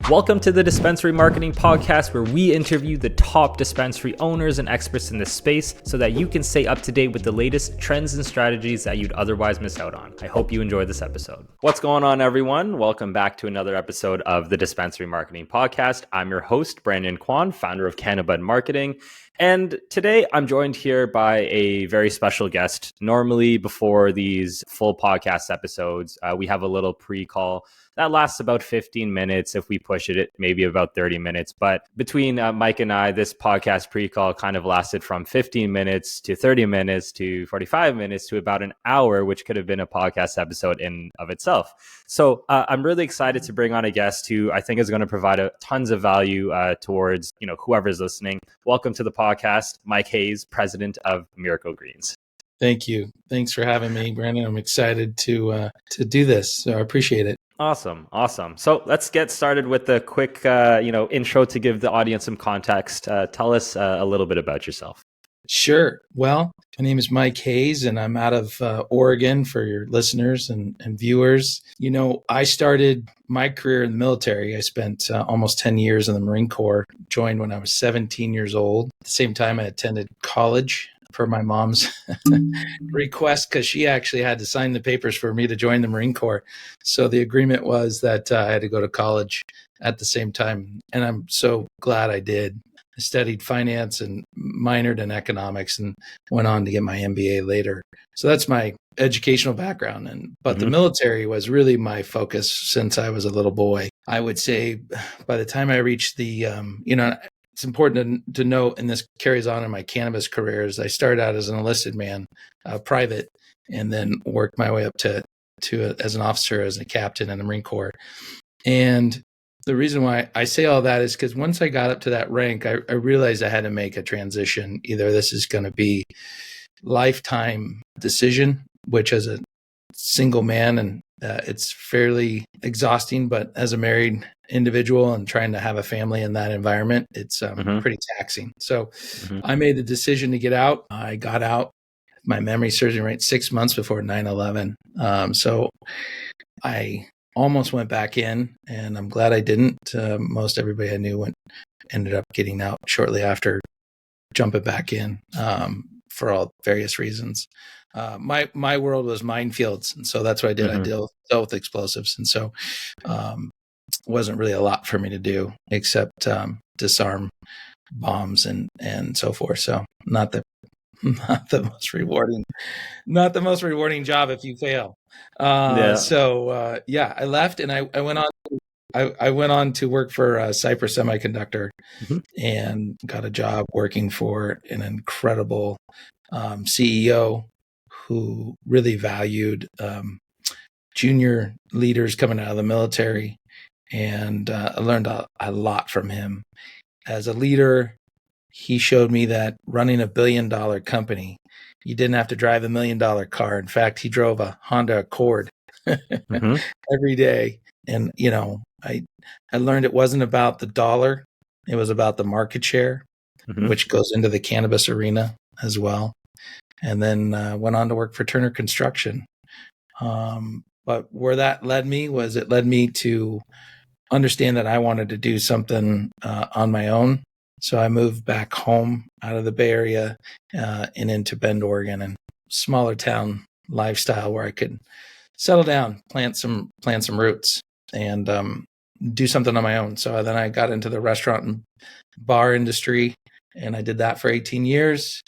Welcome to the Dispensary Marketing Podcast, where we interview the top dispensary owners and experts in this space so that you can stay up to date with the latest trends and strategies that you'd otherwise miss out on. I hope you enjoy this episode. What's going on, everyone? Welcome back to another episode of the Dispensary Marketing Podcast. I'm your host, Brandon Kwan, founder of Cannabis Marketing. And today I'm joined here by a very special guest. Normally, before these full podcast episodes, we have a little pre-call that lasts about 15 minutes. If we push it, maybe about 30 minutes. But between Mike and I, this podcast pre-call kind of lasted from 15 minutes to 30 minutes to 45 minutes to about an hour, which could have been a podcast episode in of itself. So I'm really excited to bring on a guest who I think is going to provide tons of value towards whoever's listening. Welcome to the podcast, Mike Hayes, president of Miracle Greens. Thank you. Thanks for having me, Brandon. I'm excited to do this. So I appreciate it. Awesome. So let's get started with a quick, intro to give the audience some context. Tell us a little bit about yourself. Sure. Well, my name is Mike Hayes, and I'm out of Oregon for your listeners and viewers. I started my career in the military. I spent almost 10 years in the Marine Corps, joined when I was 17 years old. At the same time, I attended college per my mom's request, because she actually had to sign the papers for me to join the Marine Corps. So the agreement was that I had to go to college at the same time. And I'm so glad I did. I studied finance and minored in economics and went on to get my MBA later. So that's my educational background. But the military was really my focus since I was a little boy. I would say by the time I reached the, it's important to note, and this carries on in my cannabis career, is I started out as an enlisted man, private, and then worked my way up to as an officer, as a captain in the Marine Corps. And the reason why I say all that is because once I got up to that rank, I realized I had to make a transition. Either this is going to be lifetime decision, which as a single man, and it's fairly exhausting, but as a married individual and trying to have a family in that environment, it's pretty taxing. So I made the decision to get out. I got out, my memory serves me right, 6 months before 9/11. So I almost went back in, and I'm glad I didn't. Most everybody I knew ended up getting out shortly after jumping back in for all various reasons. My world was minefields, and so that's what I did. I dealt with explosives, and so wasn't really a lot for me to do except disarm bombs and so forth. So not the most rewarding job if you fail. So I left, and I went on. I went on to work for Cypress Semiconductor and got a job working for an incredible CEO who really valued junior leaders coming out of the military. And I learned a lot from him. As a leader, he showed me that running $1 billion company, you didn't have to drive $1 million car. In fact, he drove a Honda Accord every day. And, I learned it wasn't about the dollar. It was about the market share, which goes into the cannabis arena as well. And then went on to work for Turner Construction. But where that led me was it led me to understand that I wanted to do something on my own. So I moved back home out of the Bay Area and into Bend, Oregon, and smaller town lifestyle where I could settle down, plant some roots, and do something on my own. So then I got into the restaurant and bar industry, and I did that for 18 years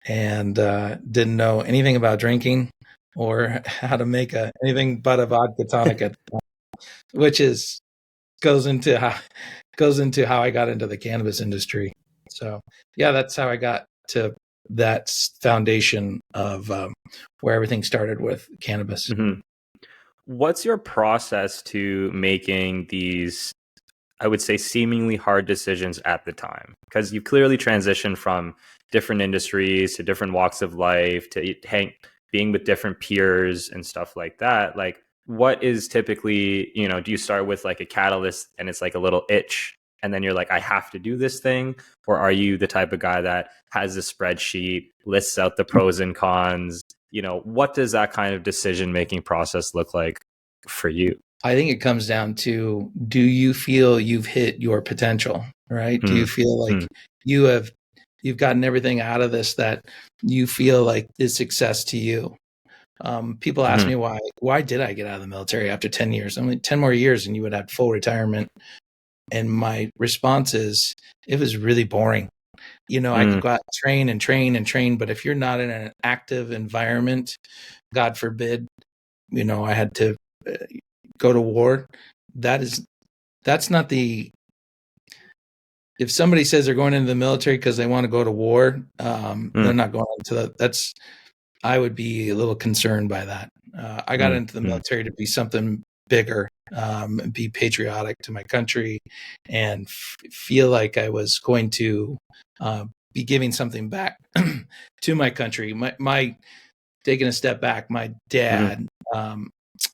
and didn't know anything about drinking or how to make anything but a vodka tonic at the time, which goes into how I got into the cannabis industry. So that's how I got to that foundation of where everything started with cannabis. What's your process to making these, I would say, seemingly hard decisions at the time? Because you clearly transitioned from different industries to different walks of life to being with different peers and stuff like that. Like, what is typically, do you start with like a catalyst and it's like a little itch and then you're like, I have to do this thing? Or are you the type of guy that has a spreadsheet, lists out the pros and cons? What does that kind of decision-making process look like for you? I think it comes down to, do you feel you've hit your potential, right? Do you feel like you've gotten everything out of this that you feel like is success to you? People ask me why did I get out of the military after 10 years? I mean, 10 more years and you would have full retirement. And my response is, it was really boring. I could go out and train and train and train, but if you're not in an active environment, God forbid, I had to go to war. That's not the, if somebody says they're going into the military because they want to go to war, they're not going into that. I would be a little concerned by that. I got into the military to be something bigger, be patriotic to my country, and feel like I was going to be giving something back to my country. My taking a step back, my dad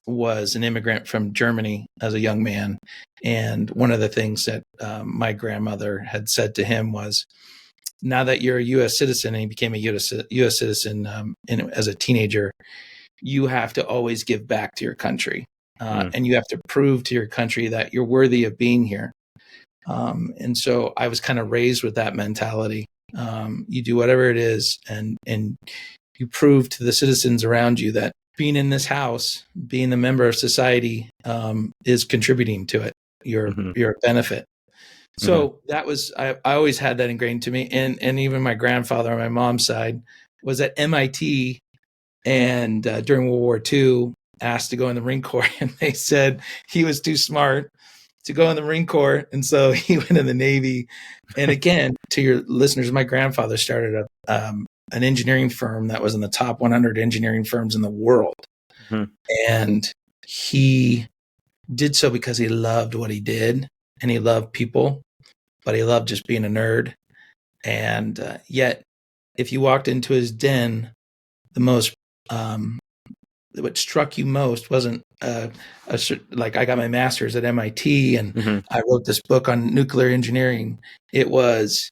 was an immigrant from Germany as a young man. And one of the things that my grandmother had said to him was, now that you're a U.S. citizen, and he became a U.S. citizen as a teenager, you have to always give back to your country. And you have to prove to your country that you're worthy of being here. And so I was kind of raised with that mentality. You do whatever it is, and you prove to the citizens around you that being in this house, being a member of society, is contributing to it. You're a benefit. So that was, I always had that ingrained to me. And even my grandfather on my mom's side was at MIT, and during World War II asked to go in the Marine Corps, and they said he was too smart to go in the Marine Corps. And so he went in the Navy. And again, to your listeners, my grandfather started an engineering firm that was in the top 100 engineering firms in the world. And he did so because he loved what he did, and he loved people, but he loved just being a nerd. And yet, if you walked into his den, the most, what struck you most wasn't like, I got my master's at MIT and I wrote this book on nuclear engineering. It was,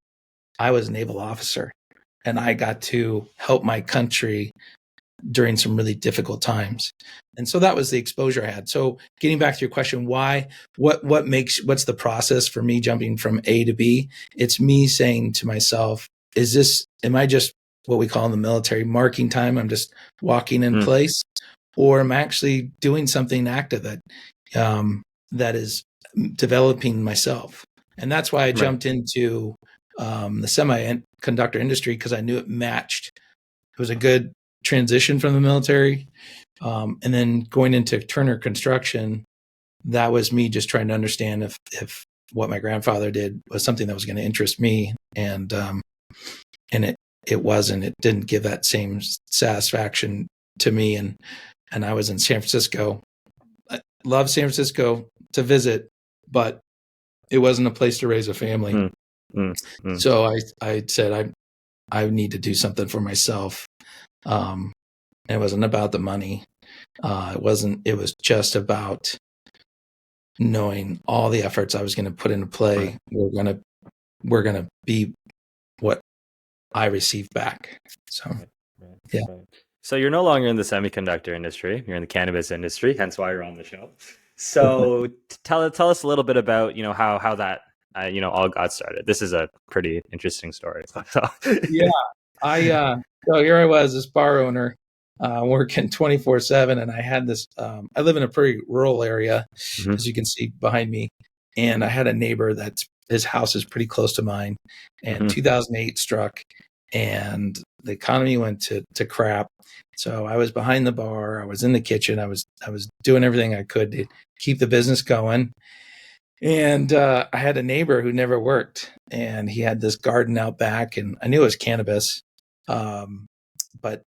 I was a naval officer, and I got to help my country during some really difficult times. And so that was the exposure I had. So getting back to your question, why, what's the process for me jumping from A to B? It's me saying to myself, am I just what we call in the military marking time? I'm just walking in place, or am I actually doing something active that is developing myself? And that's why I jumped into the semiconductor industry, because I knew it matched. It was a good transition from the military. And then going into Turner Construction, that was me just trying to understand if what my grandfather did was something that was going to interest me. And it wasn't. It didn't give that same satisfaction to me. And I was in San Francisco. I love San Francisco to visit, but it wasn't a place to raise a family. So I said, I need to do something for myself. It wasn't about the money. It was just about knowing all the efforts I was going to put into play. We're going to be what I received back. So, yeah. So you're no longer in the semiconductor industry. You're in the cannabis industry, hence why you're on the show. So tell us a little bit about, how that, all got started. This is a pretty interesting story. Yeah. So here I was, this bar owner, working 24/7. And I had this, I live in a pretty rural area, as you can see behind me. And I had a neighbor his house is pretty close to mine. And 2008 struck, and the economy went to crap. So I was behind the bar. I was in the kitchen. I was doing everything I could to keep the business going. And I had a neighbor who never worked, and he had this garden out back, and I knew it was cannabis. But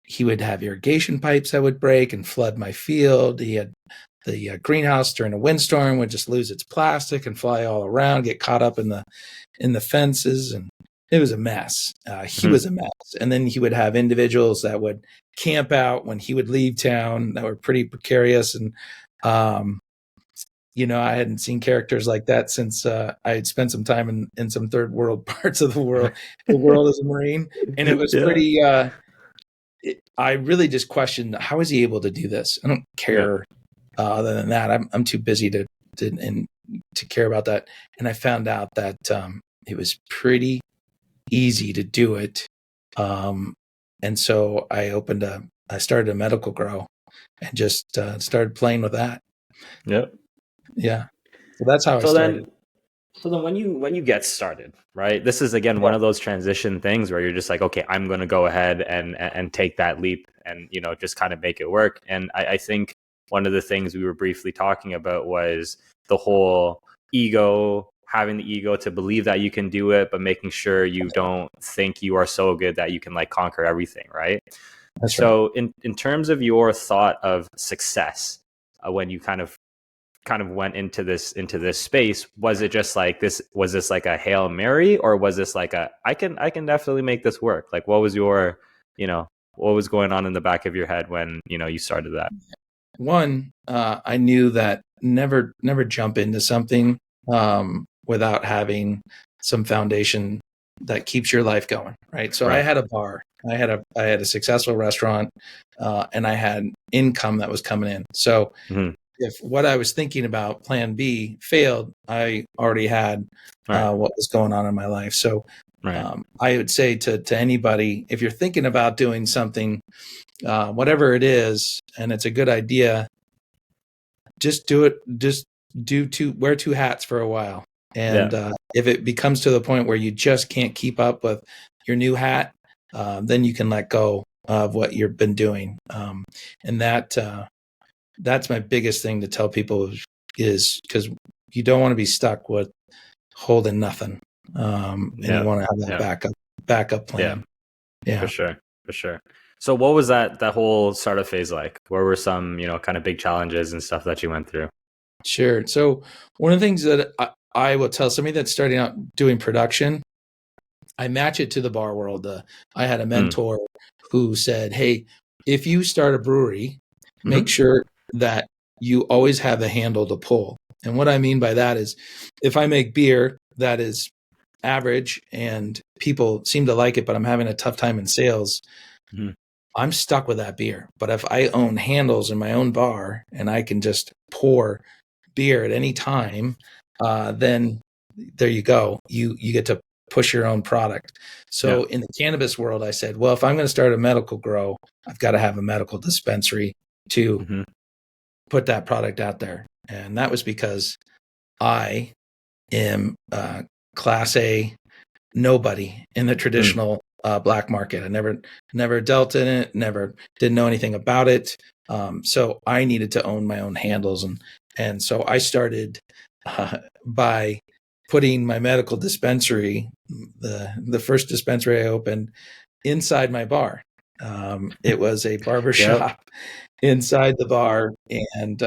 he would have irrigation pipes that would break and flood my field. He had the greenhouse during a windstorm would just lose its plastic and fly all around, get caught up in the fences, and it was a mess. He was a mess. And then he would have individuals that would camp out when he would leave town that were pretty precarious. And I hadn't seen characters like that since I had spent some time in some third world parts of the world as a Marine. And it was pretty, I really just questioned, how is he able to do this? I don't care other than that, I'm too busy to care about that. And I found out that it was pretty easy to do it. And so I started a medical grow and just started playing with that. Yep. Yeah. So that's how I So started. then when you get started, right? This is again one of those transition things where you're just like, okay, I'm going to go ahead and take that leap and, you know, just kind of make it work. And I think one of the things we were briefly talking about was the whole ego, having the ego to believe that you can do it, but making sure you don't think you are so good that you can like conquer everything, right? That's right. So in terms of your thought of success, when you kind of went into this space, was it just like this, was this like a Hail Mary, or was this like a I can definitely make this work? Like what was your, you know, what was going on in the back of your head when, you know, you started that? One, I knew that never jump into something without having some foundation that keeps your life going, right? So I Right. had a bar, I had a successful restaurant, and I had income that was coming in. So Mhm. if what I was thinking about, Plan B, failed, I already had Right. what was going on in my life. So Right. I would say to anybody, if you're thinking about doing something, whatever it is, and it's a good idea, just do it. Just wear two hats for a while. And Yeah. if it becomes to the point where you just can't keep up with your new hat, then you can let go of what you've been doing. And that's my biggest thing to tell people is because you don't want to be stuck with holding nothing. And you Yeah. want to have that Yeah. backup Yeah. plan. For Yeah. sure. For sure. So what was that whole startup phase like? Where were some, you know, kind of big challenges and stuff that you went through? Sure. So one of the things that I will tell somebody that's starting out doing production, I match it to the bar world. I had a Mm. mentor who said, "Hey, if you start a brewery, make Mhm. sure that you always have a handle to pull." And what I mean by that is, if I make beer that is average and people seem to like it, but I'm having a tough time in sales, Mhm. I'm stuck with that beer. But if I own handles in my own bar and I can just pour beer at any time, then there you go. You get to push your own product. Yeah. So in the cannabis world, I said, well, if I'm going to start a medical grow, I've got to have a medical dispensary to Mhm. put that product out there. And that was because I am class A nobody in the Mm. traditional black market. I never dealt in it, never didn't know anything about it. So I needed to own my own handles, and so I started by putting my medical dispensary, the first dispensary I opened, inside my bar. It was a barber Yep. shop inside the bar, and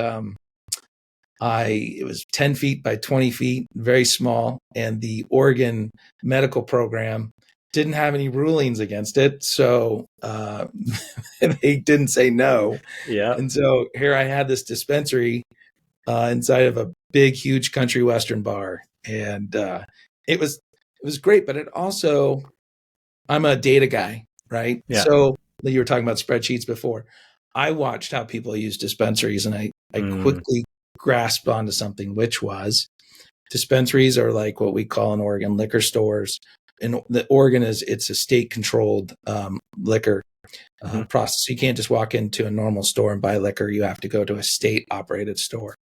it was 10 feet by 20 feet, very small. And the Oregon medical program didn't have any rulings against it. So they didn't say no. Yep. And so here I had this dispensary inside of a big, huge country Western bar. And it was great, but it also, I'm a data guy, right? Yeah. So you were talking about spreadsheets before. I watched how people use dispensaries and I Mm. quickly grasped onto something, which was dispensaries are like what we call in Oregon liquor stores. In the Oregon it's a state controlled liquor Mhm. process. You can't just walk into a normal store and buy liquor. You have to go to a state operated store.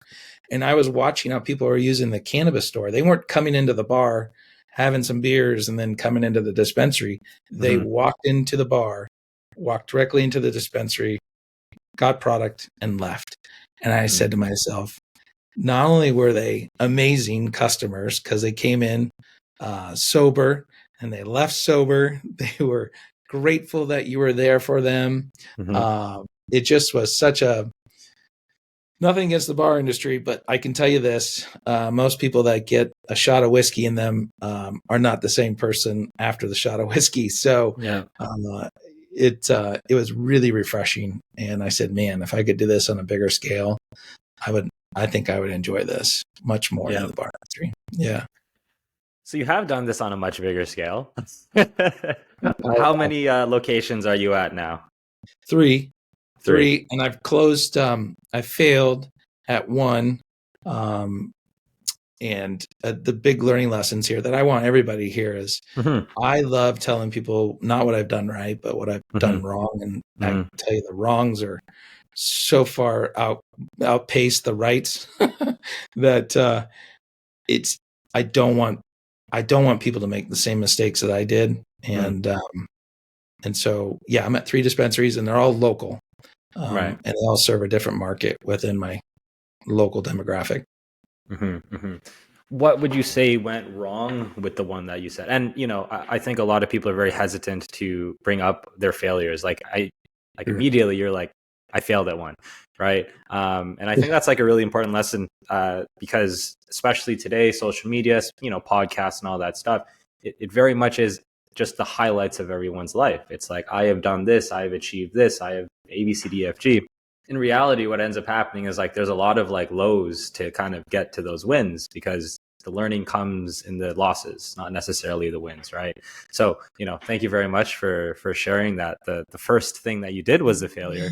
And I was watching how people were using the cannabis store. They weren't coming into the bar, having some beers, and then coming into the dispensary. They Mhm. walked into the bar, walked directly into the dispensary, got product, and left. And I Mm. said to myself, not only were they amazing customers because they came in sober and they left sober, they were grateful that you were there for them. Mhm. It just was such a nothing against the bar industry, but I can tell you this: most people that get a shot of whiskey in them are not the same person after the shot of whiskey. So Yeah. it was really refreshing, and I said, "Man, if I could do this on a bigger scale, I would. I think I would enjoy this much more than Yeah. the bar industry." Yeah, So you have done this on a much bigger scale. I, How many locations are you at now? three, Three. and I've closed. I failed at one. And the big learning lessons here that I want everybody to hear is I love telling people not what I've done right, but what I've done wrong. And I tell you the wrongs are so far outpace the rights that I don't want people to make the same mistakes that I did. And so, yeah, I'm at 3 dispensaries and they're all local. And they all serve a different market within my local demographic. What would you say went wrong with the one that you said? And, I think a lot of people are very hesitant to bring up their failures. Like immediately you're like, I failed at one. Right. And I think that's like a really important lesson, because especially today, social media, podcasts and all that stuff, it very much is just the highlights of everyone's life. It's like, I have done this, I have achieved this, I have A, B, C, D, F, G. In reality, what ends up happening is like there's a lot of like lows to kind of get to those wins, because the learning comes in the losses, not necessarily the wins, right? So, thank you very much for sharing that. The first thing that you did was the failure.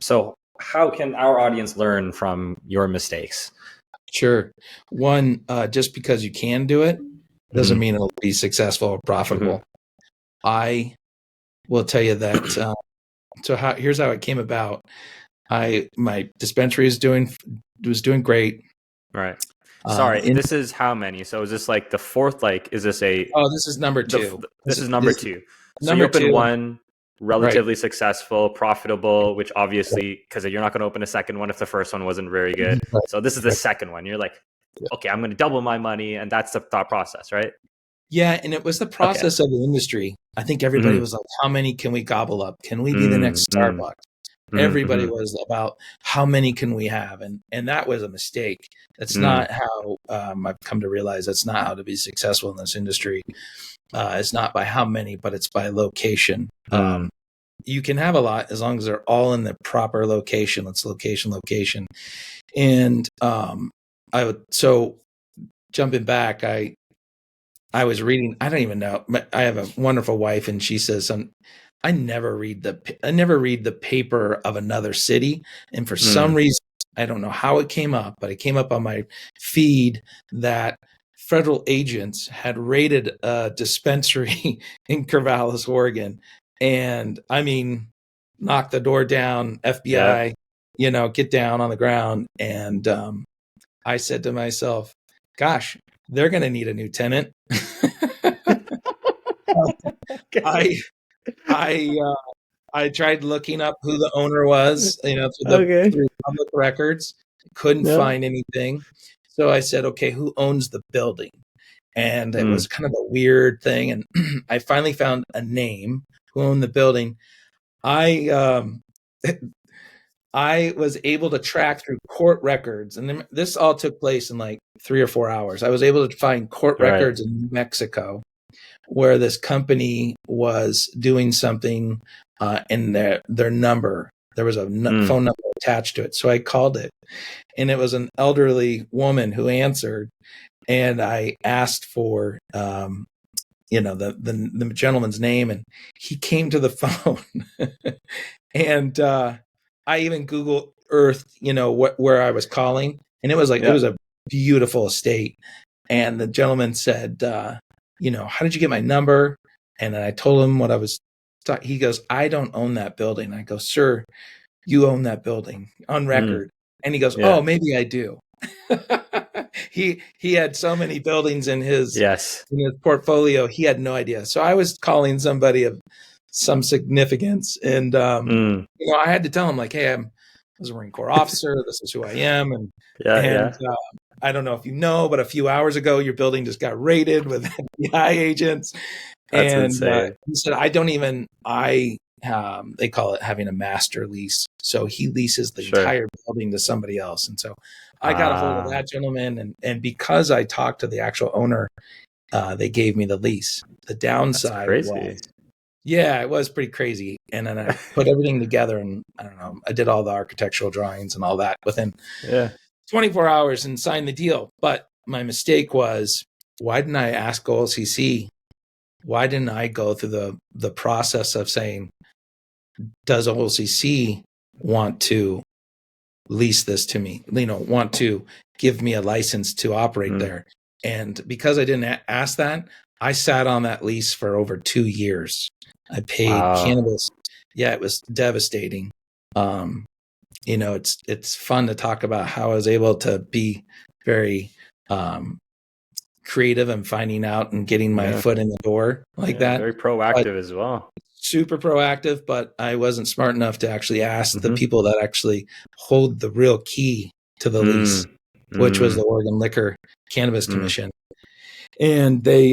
So how can our audience learn from your mistakes? Sure. One, just because you can do it doesn't mean it'll be successful or profitable. I will tell you that. Here's how it came about. My dispensary was doing great. Right. Sorry, this is how many? So is this like the fourth? Like, is this a? Oh, this is number 2. This is number 2. So you opened 1, relatively successful, profitable, which obviously, because you're not going to open a second one if the first one wasn't very good. So this is the second one. You're like, okay, I'm going to double my money, and that's the thought process, right? Yeah, and it was the process of the industry. I think everybody was like, how many can we gobble up? Can we be the next Starbucks? Everybody was about how many can we have? And that was a mistake. That's not how I've come to realize that's not how to be successful in this industry. It's not by how many, but it's by location. You can have a lot as long as they're all in the proper location. It's location. And so jumping back, I was reading, I don't even know. I have a wonderful wife, and she says, I never read the paper of another city. And for some reason, I don't know how it came up, but it came up on my feed that federal agents had raided a dispensary in Corvallis, Oregon. And I mean, knock the door down, FBI, get down on the ground. And I said to myself, gosh, they're going to need a new tenant. I tried looking up who the owner was, through public records. Couldn't find anything. So I said, okay, who owns the building? And it was kind of a weird thing. And I finally found a name who owned the building. I was able to track through court records, and this all took place in like 3 or 4 hours. I was able to find court records in New Mexico where this company was doing something, and their number, there was a phone number attached to it. So I called it, and it was an elderly woman who answered, and I asked for the gentleman's name, and he came to the phone. And I even Google Earthed, where I was calling, and it was like it was a beautiful estate. And the gentleman said, how did you get my number? And then I told him what I was. He goes, I don't own that building. I go, sir, you own that building on record. And he goes, oh, maybe I do. He had so many buildings in his portfolio, he had no idea. So I was calling somebody of some significance, and I had to tell him, like, hey, I was a Marine Corps officer. This is who I am, and I don't know if you know, but a few hours ago, your building just got raided with FBI agents. That's insane. He said, they call it having a master lease. So he leases the entire building to somebody else. And so I got a hold of that gentleman. And because I talked to the actual owner, they gave me the lease. The downside was, it was pretty crazy. And then I put everything together, and I don't know, I did all the architectural drawings and all that within 24 hours and signed the deal. But my mistake was, why didn't I ask OLCC? Why didn't I go through the process of saying, does OLCC want to lease this to me, want to give me a license to operate there. And because I didn't ask that, I sat on that lease for over 2 years. I paid Cannabis. Yeah, it was devastating. It's fun to talk about how I was able to be very creative and finding out and getting my foot in the door like that. Very proactive as well. Super proactive, but I wasn't smart enough to actually ask the people that actually hold the real key to the lease, which was the Oregon Liquor Cannabis Commission. And they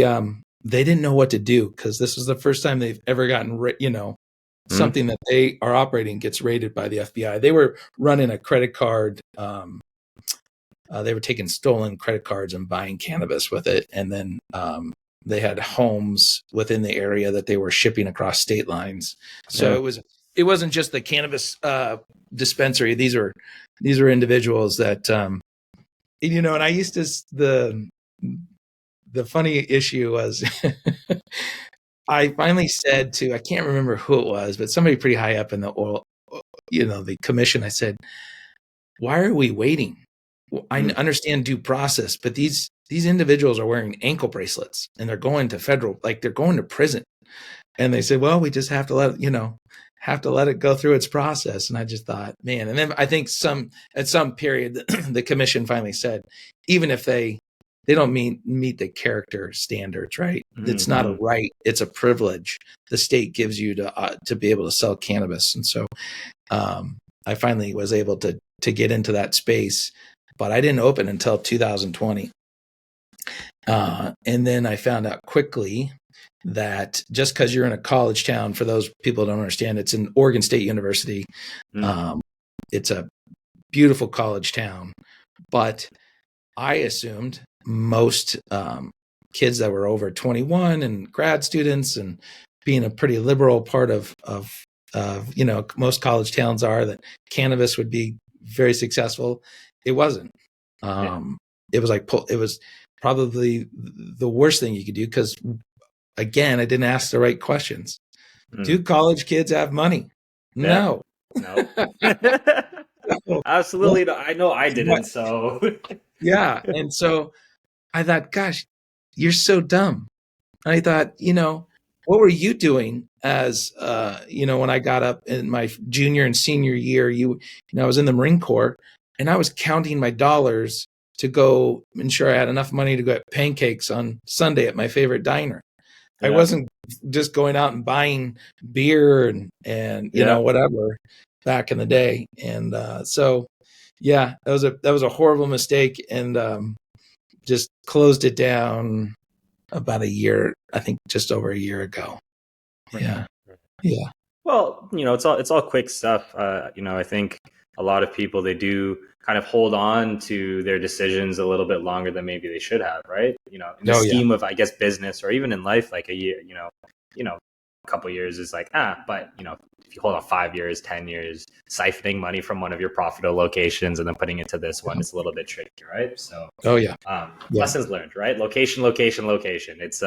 didn't know what to do, because this was the first time they've ever gotten, something that they are operating gets raided by the FBI. They were running a credit card. They were taking stolen credit cards and buying cannabis with it. And then they had homes within the area that they were shipping across state lines. So it wasn't just the cannabis dispensary. These were individuals that, and I used to, the funny issue was I finally said to, I can't remember who it was, but somebody pretty high up in the oil, the commission, I said, why are we waiting? Well, I understand due process, but these individuals are wearing ankle bracelets and they're going to federal, like they're going to prison. And they said, well, we just have to let it go through its process. And I just thought, man. And then I think at some period, the commission finally said, even if they don't meet the character standards, right? It's not a right; it's a privilege the state gives you to be able to sell cannabis. And so, I finally was able to get into that space, but I didn't open until 2020. And then I found out quickly that just because you're in a college town, for those people who don't understand, it's an Oregon State University. It's a beautiful college town, but I assumed most kids that were over 21 and grad students, and being a pretty liberal part of most college towns are, that cannabis would be very successful. It wasn't. It was probably the worst thing you could do, because again, I didn't ask the right questions. Do college kids have money? No. Absolutely not. I know I didn't. So yeah. And so I thought, gosh, you're so dumb. And I thought, what were you doing as, when I got up in my junior and senior year, I was in the Marine Corps, and I was counting my dollars to go ensure I had enough money to go get pancakes on Sunday at my favorite diner. I wasn't just going out and buying beer and whatever back in the day. And so, yeah, that was a horrible mistake, and just closed it down about a year, I think just over a year ago. Yeah. Yeah. Well, it's all quick stuff. I think a lot of people, they do kind of hold on to their decisions a little bit longer than maybe they should have, right? In the scheme of, I guess, business, or even in life, like a year, a couple of years is like, but if you hold on 5 years, 10 years, siphoning money from one of your profitable locations and then putting it to this one, it's a little bit tricky, right? So, lessons learned, right? Location. It's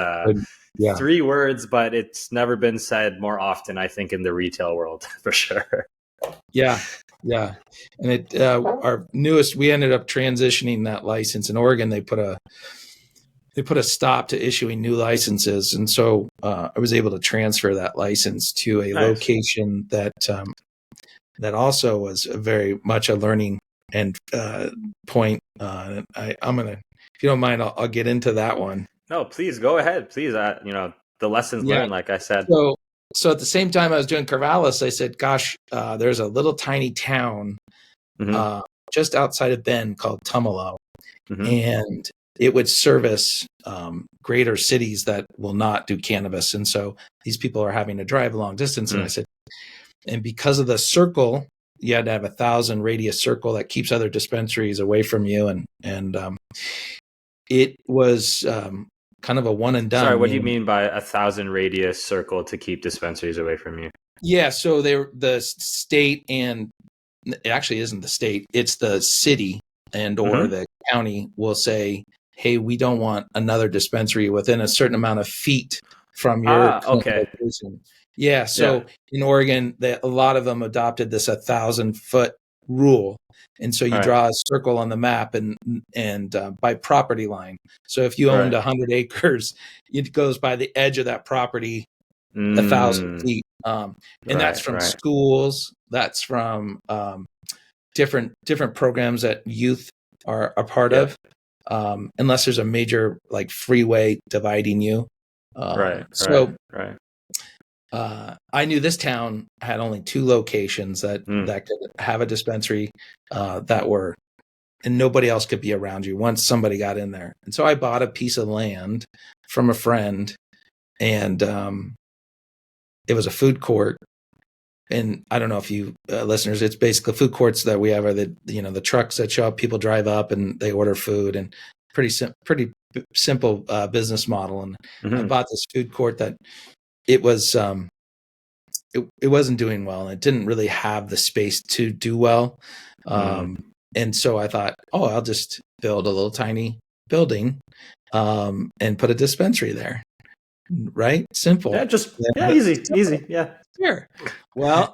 3 words, but it's never been said more often, I think, in the retail world for sure. Yeah. Yeah. And our newest, we ended up transitioning that license in Oregon. They put a stop to issuing new licenses. And so I was able to transfer that license to a location that also was very much a learning and point. I'm going to, if you don't mind, I'll get into that one. No, please go ahead. Please. The lessons learned, like I said. So at the same time I was doing Corvallis, I said, gosh, there's a little tiny town just outside of Bend called Tumalo. And it would service greater cities that will not do cannabis. And so these people are having to drive a long distance. And I said, and because of the circle, you had to have 1,000 radius circle that keeps other dispensaries away from you. And it was kind of a one and done. Sorry, what do you mean by 1,000 radius circle to keep dispensaries away from you? Yeah, so the state, and it actually isn't the state, it's the city and or the county will say, hey, we don't want another dispensary within a certain amount of feet from your location. Yeah, so in Oregon, a lot of them adopted this 1,000-foot rule. And so you Right. draw a circle on the map and by property line. So if you owned Right. 100 acres, it goes by the edge of that property 1,000 Mm. feet. And that's Right. from Right. schools. That's from different programs that youth are a part Yep. of, unless there's a major like freeway dividing you. Right. So Right. I knew this town had only 2 locations that could have a dispensary that were, and nobody else could be around you once somebody got in there. And so I bought a piece of land from a friend, and it was a food court. And I don't know if you listeners, it's basically food courts that we have are the trucks that show up, people drive up and they order food, and pretty simple business model. And I bought this food court that it was it wasn't doing well, and it didn't really have the space to do well. And so I thought, oh, I'll just build a little tiny building and put a dispensary there. Right? Simple. Yeah, easy. Yeah. Sure. Well,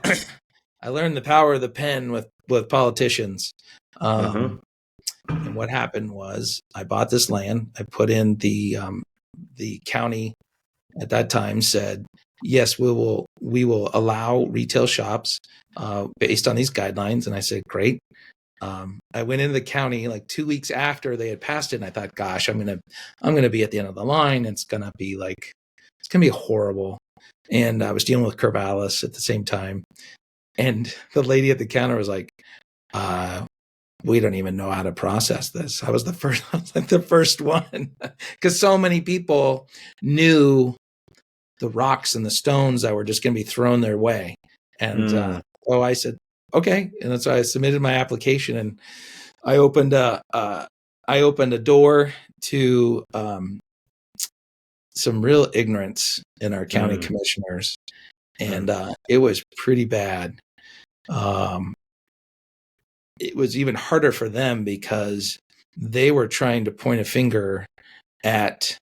I learned the power of the pen with politicians. And what happened was I bought this land. I put in the county at that time said, yes, we will allow retail shops based on these guidelines. And I said, great. I went into the county like 2 weeks after they had passed it, and I thought, gosh, I'm gonna be at the end of the line. It's gonna be horrible. And I was dealing with Corvallis at the same time. And the lady at the counter was like, we don't even know how to process this. I was the first one because so many people knew the rocks and the stones that were just going to be thrown their way. And so I said, okay. And so I submitted my application, and I opened a door to some real ignorance in our county commissioners. And it was pretty bad. It was even harder for them because they were trying to point a finger at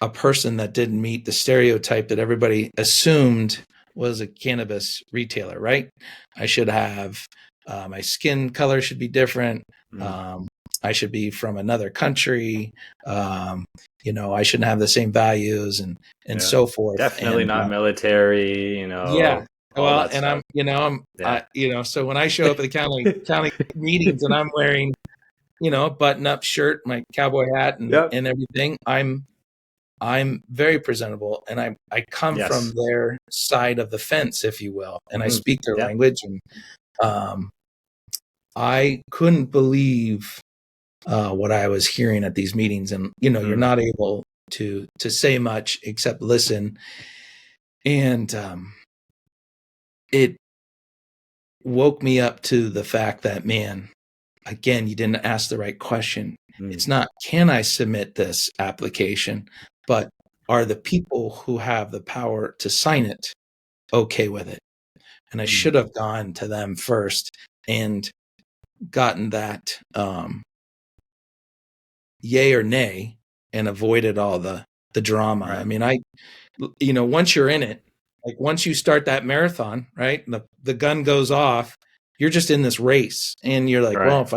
a person that didn't meet the stereotype that everybody assumed was a cannabis retailer, right? I should have, my skin color should be different. I should be from another country. I shouldn't have the same values and so forth. Definitely not military, Yeah. Well, and stuff. So when I show up at the county meetings and I'm wearing, a button-up shirt, my cowboy hat, and everything, I'm very presentable, and I come from their side of the fence, if you will, and I speak their language, and I couldn't believe what I was hearing at these meetings. And you're not able to say much except listen, and it woke me up to the fact that, man, again, you didn't ask the right question. It's not, can I submit this application, but are the people who have the power to sign it okay with it? And I should have gone to them first and gotten that yay or nay and avoided all the drama. Right. I mean, once you're in it, like once you start that marathon, right, the gun goes off, you're just in this race, and you're like, well,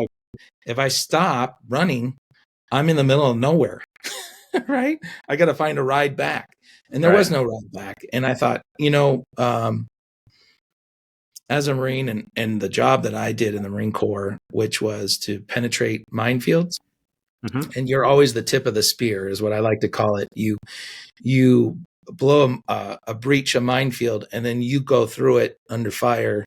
if I stop running, I'm in the middle of nowhere, right? I got to find a ride back, and there was no ride back. And I thought, as a Marine, and the job that I did in the Marine Corps, which was to penetrate minefields, and you're always the tip of the spear, is what I like to call it. You blow a breach, a minefield, and then you go through it under fire,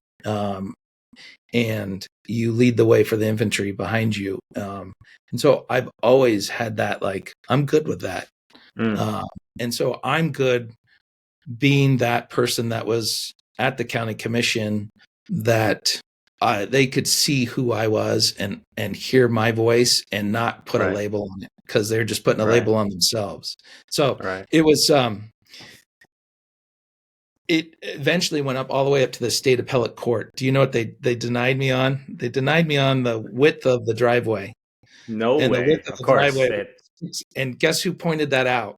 and you lead the way for the infantry behind you. And so I've always had that, like, I'm good with that. And so I'm good being that person that was at the county commission, that they could see who I was and hear my voice and not put a label on it, because they're just putting a label on themselves. So it was, it eventually went up all the way up to the state appellate court. Do you know what they denied me on? They denied me on the width of the driveway. No way. The width of the driveway. And guess who pointed that out?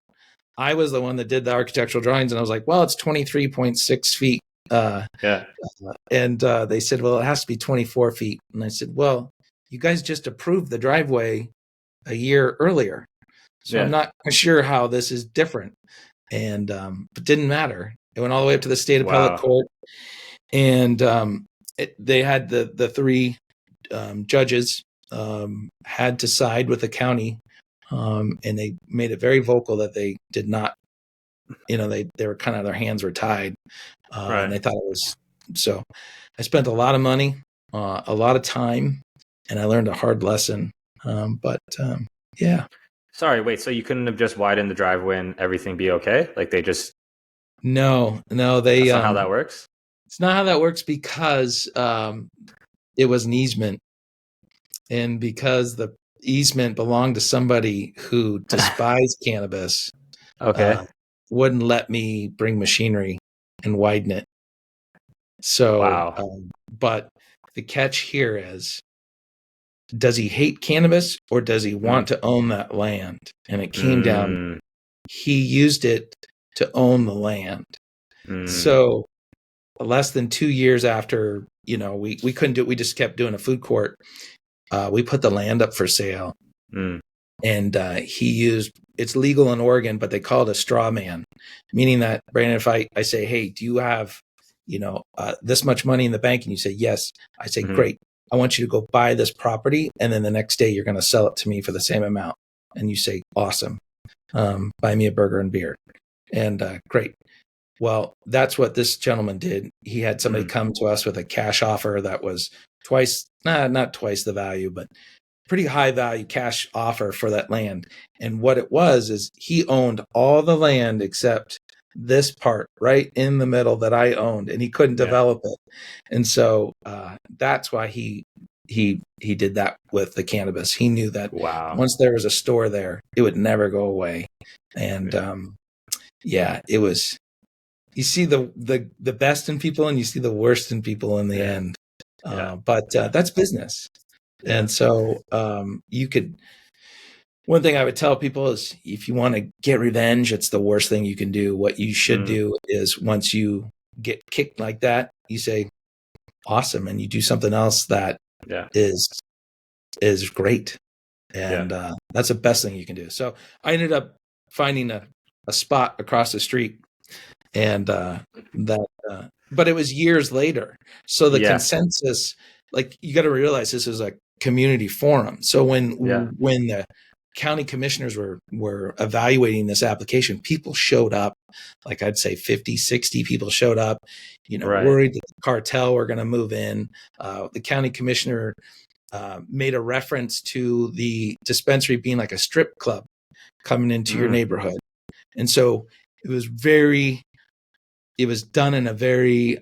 I was the one that did the architectural drawings, and I was like, well, it's 23.6 feet Yeah. And they said, well, it has to be 24 feet. And I said, well, you guys just approved the driveway a year earlier. So I'm Yeah. not sure how this is different. And it didn't matter. It went all the way up to the state appellate Wow. court. And they had the three judges had to side with the county. And they made it very vocal that they did not, they were kind of, their hands were tied. Right. And they thought it was, so I spent a lot of money, a lot of time, and I learned a hard lesson. Yeah. Sorry, wait, so you couldn't have just widened the driveway and everything be okay? Like they just, No, that's not how that works? it's not how that works because it was an easement. And because the easement belonged to somebody who despised cannabis, Okay. wouldn't let me bring machinery and widen it. So, Wow. But the catch here is, does he hate cannabis or does he want to own that land? And it came down, he used it to own the land. So less than 2 years after, we couldn't do it. We just kept doing a food court. We put the land up for sale. And he used, it's legal in Oregon, but they call it a straw man, meaning that, Brandon, if I say, hey, do you have, this much money in the bank? And you say, yes. I say, great. I want you to go buy this property. And then the next day you're going to sell it to me for the same amount. And you say, awesome. Buy me a burger and beer. And great. Well, that's what this gentleman did. He had somebody come to us with a cash offer that was not twice the value, but pretty high value cash offer for that land. And what it was is he owned all the land except this part right in the middle that I owned, and he couldn't develop it. And so that's why he did that with the cannabis. He knew that once there was a store there, it would never go away. And it was, you see the best in people and you see the worst in people in the end. But that's business. And so one thing I would tell people is, if you want to get revenge, it's the worst thing you can do. What you should do is, once you get kicked like that, you say, awesome. And you do something else that is great. And that's the best thing you can do. So I ended up finding a spot across the street, and but it was years later. So the consensus, like, you got to realize this is a community forum. So when the county commissioners were evaluating this application, people showed up. Like, I'd say 50, 60 people showed up, worried that the cartel were going to move in. The county commissioner made a reference to the dispensary being like a strip club coming into your neighborhood. And so it was done in a very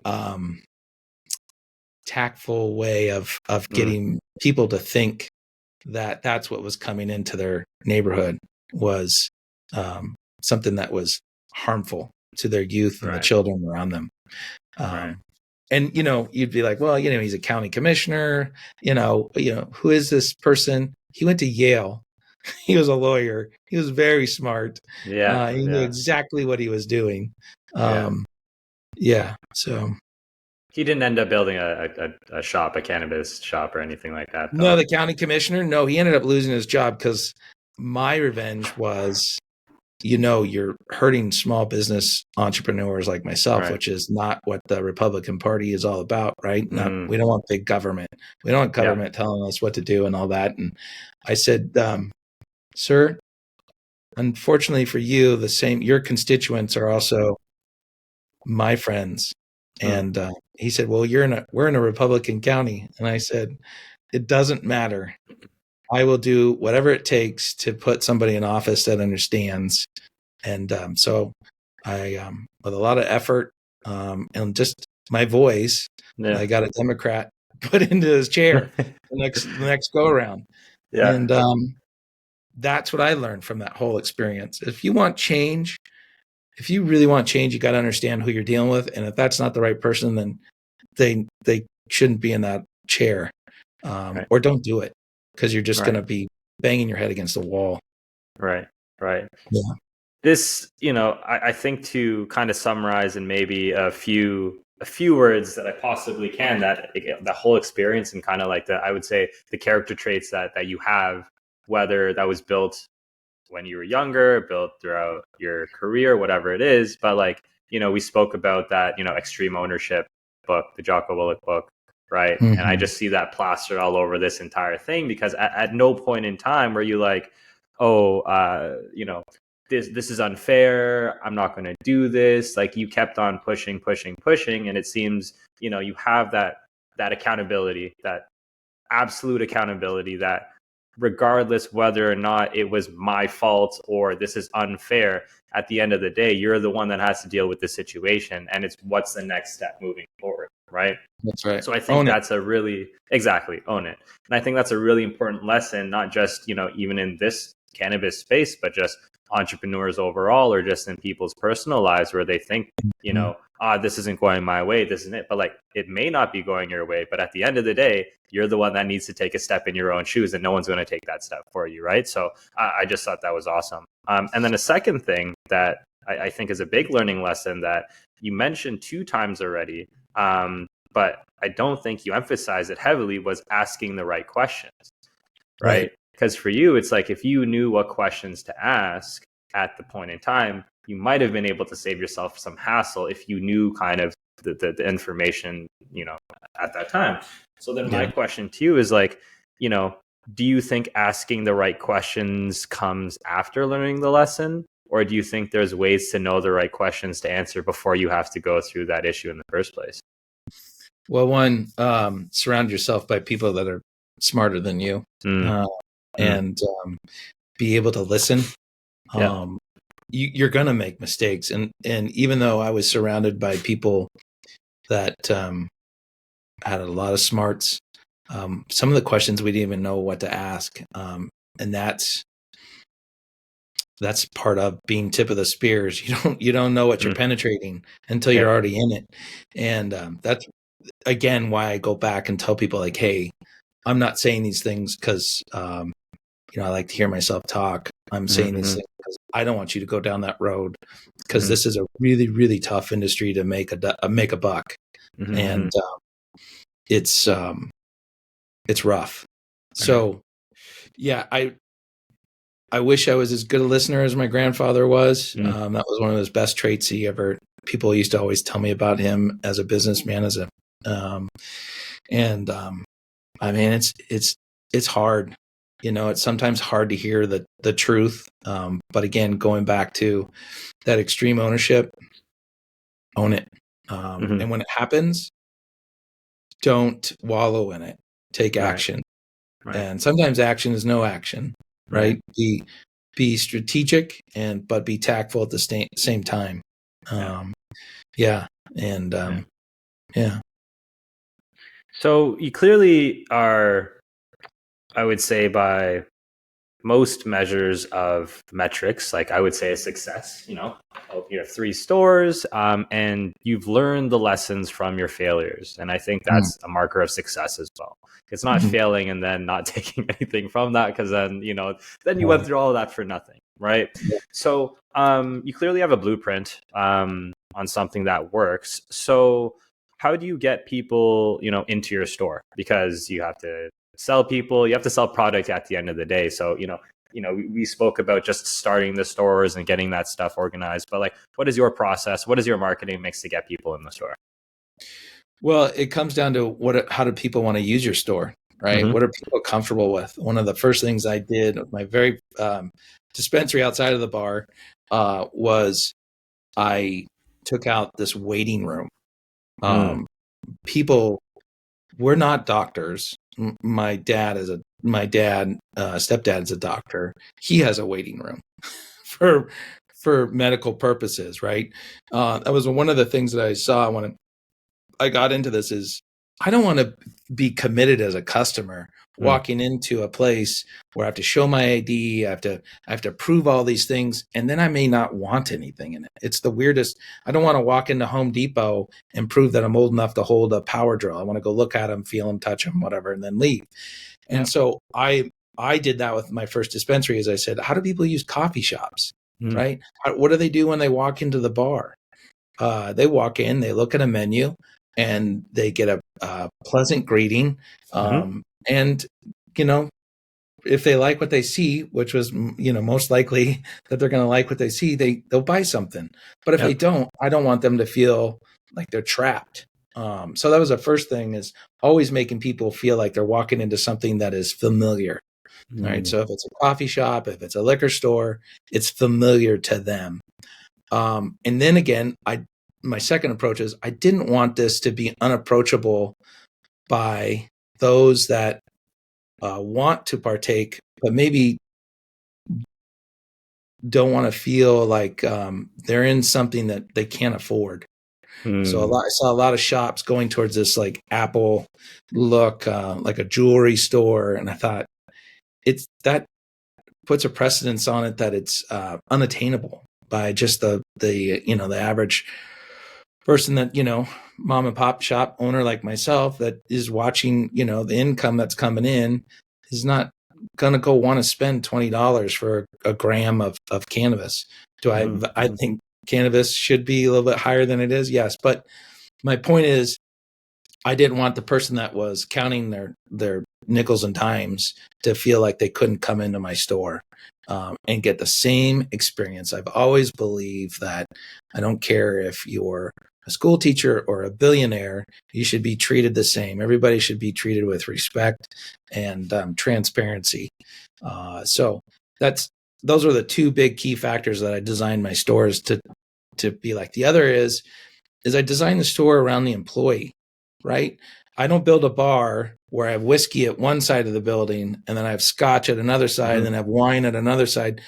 tactful way of getting people to think that that's what was coming into their neighborhood, was something that was harmful to their youth and the children around them. And, you'd be like, well, he's a county commissioner, who is this person? He went to Yale. He was a lawyer. He was very smart. He knew exactly what he was doing. So he didn't end up building a shop, a cannabis shop or anything like that, though. No, the county commissioner, no, he ended up losing his job, because my revenge was, you're hurting small business entrepreneurs like myself, which is not what the Republican Party is all about, right? We don't want big government. We don't want government telling us what to do and all that. And I said, sir, unfortunately for you, your constituents are also my friends. And he said, well, we're in a Republican county. And I said, it doesn't matter. I will do whatever it takes to put somebody in office that understands. And so I, with a lot of effort and just my voice, I got a Democrat put into his chair the next go around. And that's what I learned from that whole experience. If you want change, if you really want change, you got to understand who you're dealing with. And if that's not the right person, then they shouldn't be in that chair, or don't do it, because you're just going to be banging your head against the wall. Right. Yeah. This, I think, to kind of summarize in maybe a few a few words that I possibly can, that the whole experience and kind of like I would say the character traits that you have, whether that was built when you were younger, built throughout your career, whatever it is. But like, we spoke about that, extreme ownership book, the Jocko Willink book, right? And I Mm-hmm. just see that plastered all over this entire thing, because at no point in time were you like, oh, this is unfair, I'm not going to do this. Like, you kept on pushing, and it seems, you have that accountability, that absolute accountability, that regardless whether or not it was my fault or this is unfair, at the end of the day, you're the one that has to deal with the situation, and it's what's the next step moving forward, right? That's right. So I think that's a really, exactly, own it. And I think that's a really important lesson, not just, even in this cannabis space, but just entrepreneurs overall, or just in people's personal lives, where they think, this isn't going my way, this isn't it. But like, it may not be going your way, but at the end of the day, you're the one that needs to take a step in your own shoes, and no one's going to take that step for you, right? So I just thought that was awesome. And then a second thing that I think is a big learning lesson that you mentioned 2 times already, but I don't think you emphasize it heavily, was asking the right questions, right? Because for you, it's like, if you knew what questions to ask at the point in time, you might have been able to save yourself some hassle if you knew kind of the information, at that time. So then my question to you is like, do you think asking the right questions comes after learning the lesson? Or do you think there's ways to know the right questions to answer before you have to go through that issue in the first place? Well, one, surround yourself by people that are smarter than you, and be able to listen. You're going to make mistakes. And even though I was surrounded by people that had a lot of smarts, some of the questions we didn't even know what to ask. And that's part of being tip of the spears. You don't know what you're penetrating until you're already in it. And that's, again, why I go back and tell people, like, hey, I'm not saying these things because I like to hear myself talk. I'm saying these things because I don't want you to go down that road, because this is a really, really tough industry to make a buck, and it's rough. So yeah, I wish I was as good a listener as my grandfather was. That was one of his best traits people used to always tell me about him as a businessman, I mean, it's hard. It's sometimes hard to hear the truth. But again, going back to that extreme ownership, own it. And when it happens, don't wallow in it. Take action. Right. And sometimes action is no action, right? Be strategic, but be tactful at the same time. So you clearly are, I would say, by most measures of metrics, like I would say a success. You have 3 stores, and you've learned the lessons from your failures. And I think that's a marker of success as well. It's not failing and then not taking anything from that, because then, then you went through all of that for nothing, right? So you clearly have a blueprint on something that works. So how do you get people, into your store? Because you have to sell people, you have to sell product at the end of the day. So, we spoke about just starting the stores and getting that stuff organized, but like, what is your process? What is your marketing mix to get people in the store? Well, it comes down to how do people want to use your store, right? What are people comfortable with? One of the first things I did with my very dispensary outside of the bar was I took out this waiting room. People, we're not doctors. My stepdad is a doctor. He has a waiting room for medical purposes, right? That was one of the things that I saw when I got into this. Is I don't want to be committed as a customer walking into a place where I have to show my ID, I have to prove all these things, and then I may not want anything in it. It's the weirdest. I don't want to walk into Home Depot and prove that I'm old enough to hold a power drill. I want to go look at them, feel them, touch them, whatever, and then leave. And so I did that with my first dispensary. As I said, how do people use coffee shops, right? What do they do when they walk into the bar? they walk in, they look at a menu, and they get a pleasant greeting. And, you know, if they like what they see, which was, most likely that they're going to like what they see, they'll buy something. But if they don't, I don't want them to feel like they're trapped. So that was the first thing, is always making people feel like they're walking into something that is familiar. Right. So if it's a coffee shop, if it's a liquor store, it's familiar to them. And then again, my second approach is, I didn't want this to be unapproachable by those that want to partake, but maybe don't want to feel like they're in something that they can't afford. So I saw a lot of shops going towards this like Apple look, like a jewelry store, and I thought that puts a precedence on it that it's unattainable by just the average person that, mom and pop shop owner like myself that is watching, the income that's coming in, is not going to go want to spend $20 for a gram of cannabis. I think cannabis should be a little bit higher than it is. Yes. But my point is, I didn't want the person that was counting their nickels and dimes to feel like they couldn't come into my store and get the same experience. I've always believed that I don't care if you're a school teacher or a billionaire, you should be treated the same. Everybody should be treated with respect and transparency. So those are the two big key factors that I designed my stores to be like. The other is I designed the store around the employee. Right? I don't build a bar where I have whiskey at one side of the building and then I have scotch at another side and then I have wine at another side.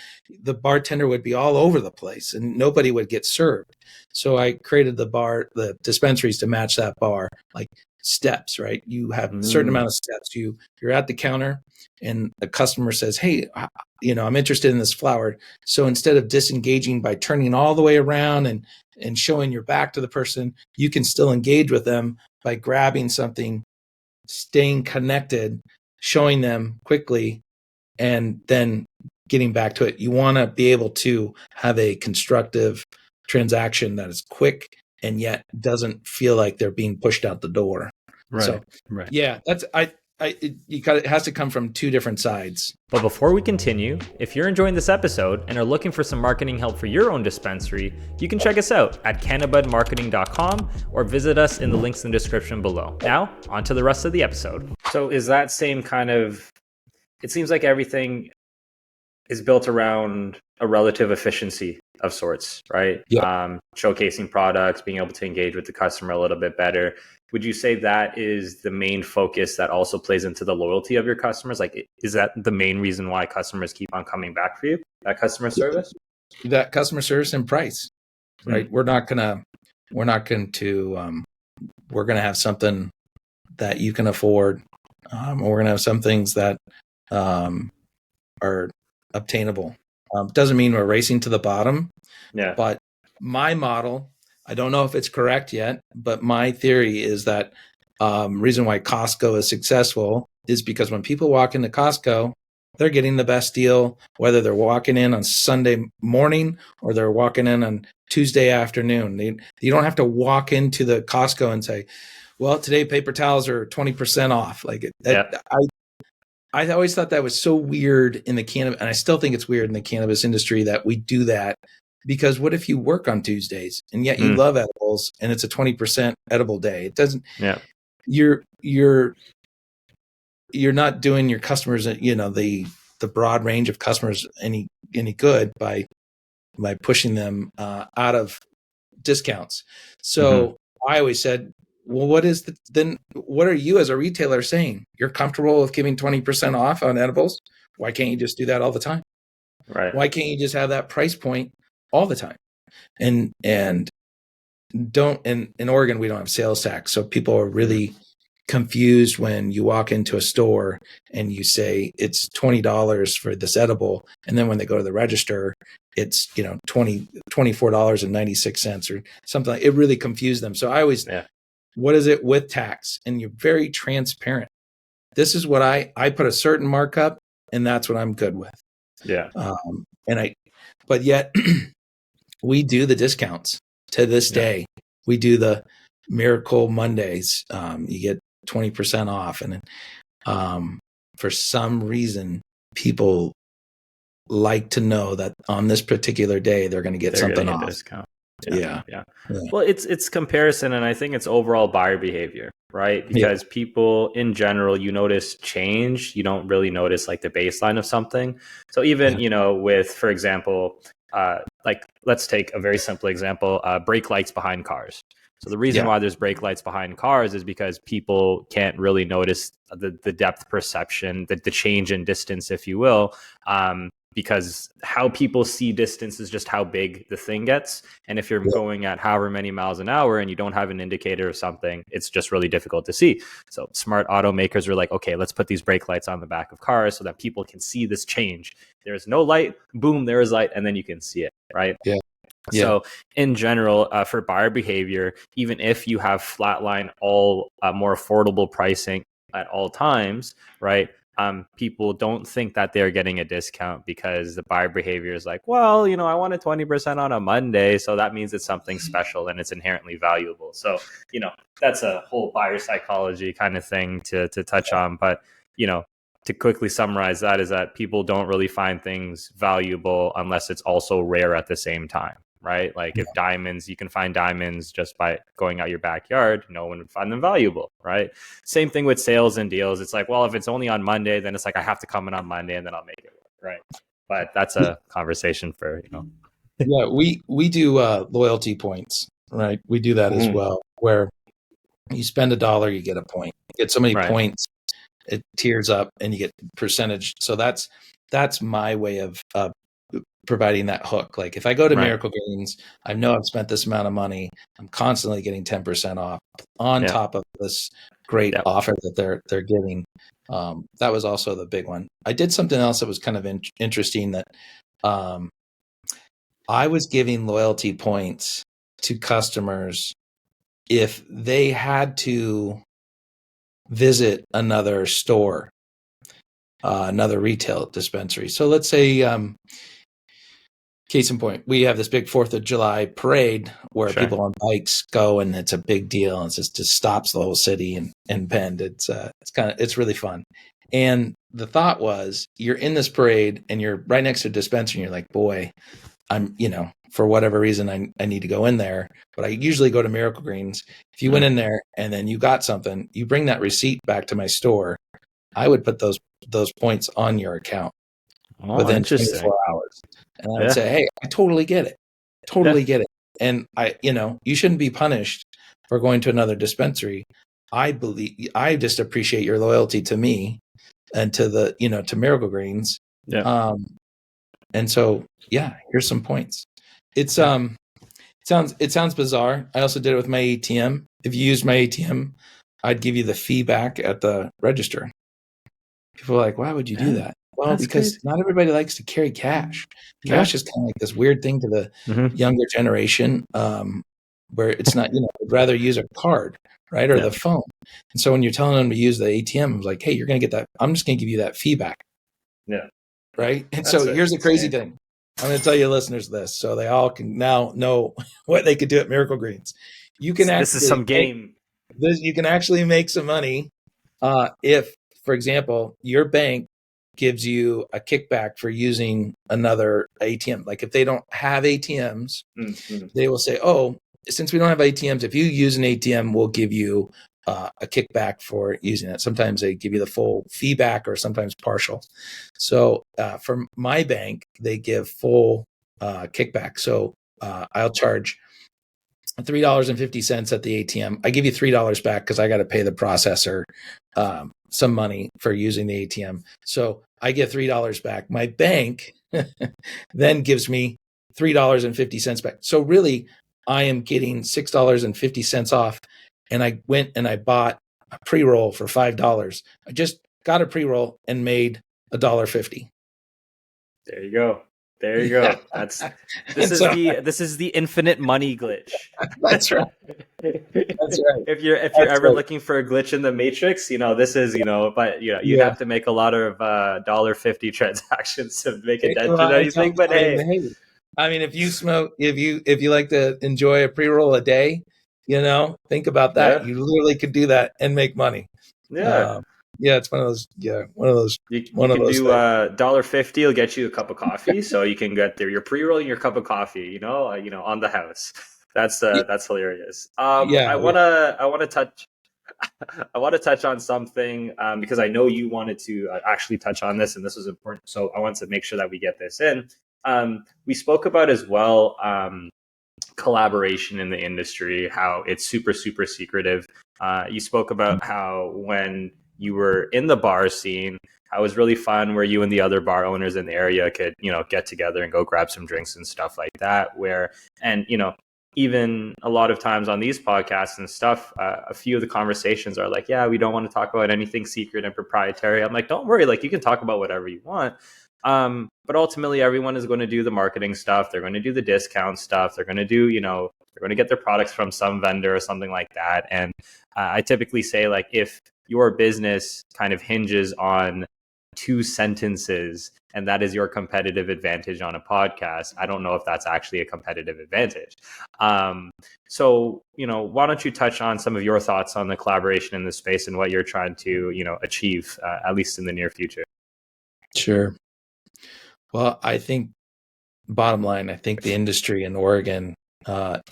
The bartender would be all over the place and nobody would get served. So I created the dispensaries to match that bar, like steps, right? You have a certain amount of steps. You're at the counter and the customer says, hey, I'm interested in this flower. So instead of disengaging by turning all the way around and showing your back to the person, you can still engage with them by grabbing something, staying connected, showing them quickly, and then getting back to it. You want to be able to have a constructive transaction that is quick and yet doesn't feel like they're being pushed out the door. Right. So, right. Yeah, it has to come from two different sides. But before we continue, if you're enjoying this episode and are looking for some marketing help for your own dispensary, you can check us out at cannabudmarketing.com or visit us in the links in the description below. Now, on to the rest of the episode. So is that same kind of, it seems like everything is built around a relative efficiency of sorts, right? Yeah. Showcasing products, being able to engage with the customer a little bit better. Would you say that is the main focus that also plays into the loyalty of your customers? Like, is that the main reason why customers keep on coming back for you, that customer service? That customer service and price, right? We're going to have something that you can afford. Or we're going to have some things that are obtainable. Doesn't mean we're racing to the bottom. Yeah. But my model, I don't know if it's correct yet, but my theory is that reason why Costco is successful is because when people walk into Costco, they're getting the best deal, whether they're walking in on Sunday morning or they're walking in on Tuesday afternoon. You don't have to walk into the Costco and say, well, today paper towels are 20% off. I always thought that was so weird in the cannabis, and I still think it's weird in the cannabis industry that we do that, because what if you work on Tuesdays and yet you love edibles and it's a 20% edible day? It doesn't, you're not doing your customers, the broad range of customers any good by pushing them out of discounts. So I always said, well, what are you as a retailer saying? You're comfortable with giving 20% off on edibles? Why can't you just do that all the time? Right. Why can't you just have that price point all the time? And in Oregon, we don't have sales tax. So people are really confused when you walk into a store and you say it's $20 for this edible. And then when they go to the register, it's, $24.96 or something. It really confused them. So I always, what is it with tax? And you're very transparent. This is what I put a certain markup and that's what I'm good with. Yeah. But yet we do the discounts to this day, we do the Miracle Mondays. You get 20% off. And for some reason, people like to know that on this particular day, they're going to get something off. Discount. Yeah. Well, it's comparison, and I think it's overall buyer behavior, right? Because people in general, you notice change, you don't really notice like the baseline of something. So even, with, for example, like let's take a very simple example, brake lights behind cars. So the reason why there's brake lights behind cars is because people can't really notice the depth perception, the change in distance, if you will, because how people see distance is just how big the thing gets. And if you're going at however many miles an hour and you don't have an indicator or something, it's just really difficult to see. So smart automakers are like, okay, let's put these brake lights on the back of cars so that people can see this change. There's no light, boom, there is light, and then you can see it, right? Yeah. So in general, for buyer behavior, even if you have flatline all more affordable pricing at all times, right? People don't think that they're getting a discount because the buyer behavior is like, well, I wanted 20% on a Monday, so that means it's something special and it's inherently valuable. So, that's a whole buyer psychology kind of thing to touch on. But, to quickly summarize that is that people don't really find things valuable unless it's also rare at the same time. Right? Like if diamonds, you can find diamonds just by going out your backyard, no one would find them valuable, right? Same thing with sales and deals. It's like, well, if it's only on Monday, then it's like, I have to come in on Monday and then I'll make it work, right? But that's a conversation for, Yeah, we do loyalty points, right? We do that as well, where you spend $1, you get a point. You get so many points, it tiers up and you get percentage. So that's my way of providing that hook. Like if I go to Miracle Greens, I know I've spent this amount of money. I'm constantly getting 10% off on top of this great offer that they're giving. That was also the big one. I did something else that was kind of interesting that I was giving loyalty points to customers if they had to visit another store, another retail dispensary. So let's say, case in point, we have this big 4th of July parade where people on bikes go, and it's a big deal. And it just stops the whole city in Bend. It's really fun. And the thought was, you're in this parade and you're right next to a dispensary, and you're like, boy, I'm, for whatever reason, I need to go in there, but I usually go to Miracle Greens. If you went in there and then you got something, you bring that receipt back to my store, I would put those points on your account within 24 hours. And I would say, hey, I totally get it. Get it. And you shouldn't be punished for going to another dispensary. I just appreciate your loyalty to me and to to Miracle Greens. Yeah. And so, here's some points. It sounds bizarre. I also did it with my ATM. If you used my ATM, I'd give you the fee back at the register. People are like, why would you do that? Well, because not everybody likes to carry cash. Cash is kind of like this weird thing to the younger generation, where it's not, they'd rather use a card, right? Or the phone. And so when you're telling them to use the ATM, it's like, hey, you're going to get that. I'm just going to give you that fee back. Yeah. Right. And so here's the crazy thing. I'm going to tell your listeners this so they all can now know what they could do at Miracle Greens. You can this is some game. You can actually make some money if, for example, your bank gives you a kickback for using another ATM. Like if they don't have ATMs, they will say, oh, since we don't have ATMs, if you use an ATM, we'll give you a kickback for using it. Sometimes they give you the full fee back or sometimes partial. So for my bank, they give full kickback. So I'll charge $3.50 at the ATM. I give you $3 back because I got to pay the processor some money for using the ATM. So I get $3 back. My bank then gives me $3.50 back. So really, I am getting $6.50 off. And I went and I bought a pre-roll for $5. I just got a pre-roll and made $1.50. There you go. This is the infinite money glitch. That's right. That's right. If you're ever looking for a glitch in the matrix, this is, but you have to make a lot of $1.50 transactions to make a dent in anything. But hey, I mean, if you smoke, if you like to enjoy a pre-roll a day, think about that. Yeah. You literally could do that and make money. Yeah. Um, yeah, it's one of those. Yeah, You one of can those do things. $1.50 will get you a cup of coffee, so you can get there your pre-roll and your cup of coffee, on the house. That's hilarious. Yeah, I wanna touch I want to touch on something because I know you wanted to actually touch on this, and this was important. So I want to make sure that we get this in. We spoke about as well collaboration in the industry, how it's super, super secretive. You spoke about how when you were in the bar scene, how it was really fun where you and the other bar owners in the area could, get together and go grab some drinks and stuff like that. And, even a lot of times on these podcasts and stuff, a few of the conversations are like, yeah, we don't want to talk about anything secret and proprietary. I'm like, don't worry, like you can talk about whatever you want. But ultimately, everyone is going to do the marketing stuff. They're going to do the discount stuff. They're going to do, they're going to get their products from some vendor or something like that. And I typically say, like, if your business kind of hinges on two sentences and that is your competitive advantage on a podcast, I don't know if that's actually a competitive advantage. So, why don't you touch on some of your thoughts on the collaboration in this space and what you're trying to, achieve, at least in the near future? sure. Well, I think bottom line, I think the industry in Oregon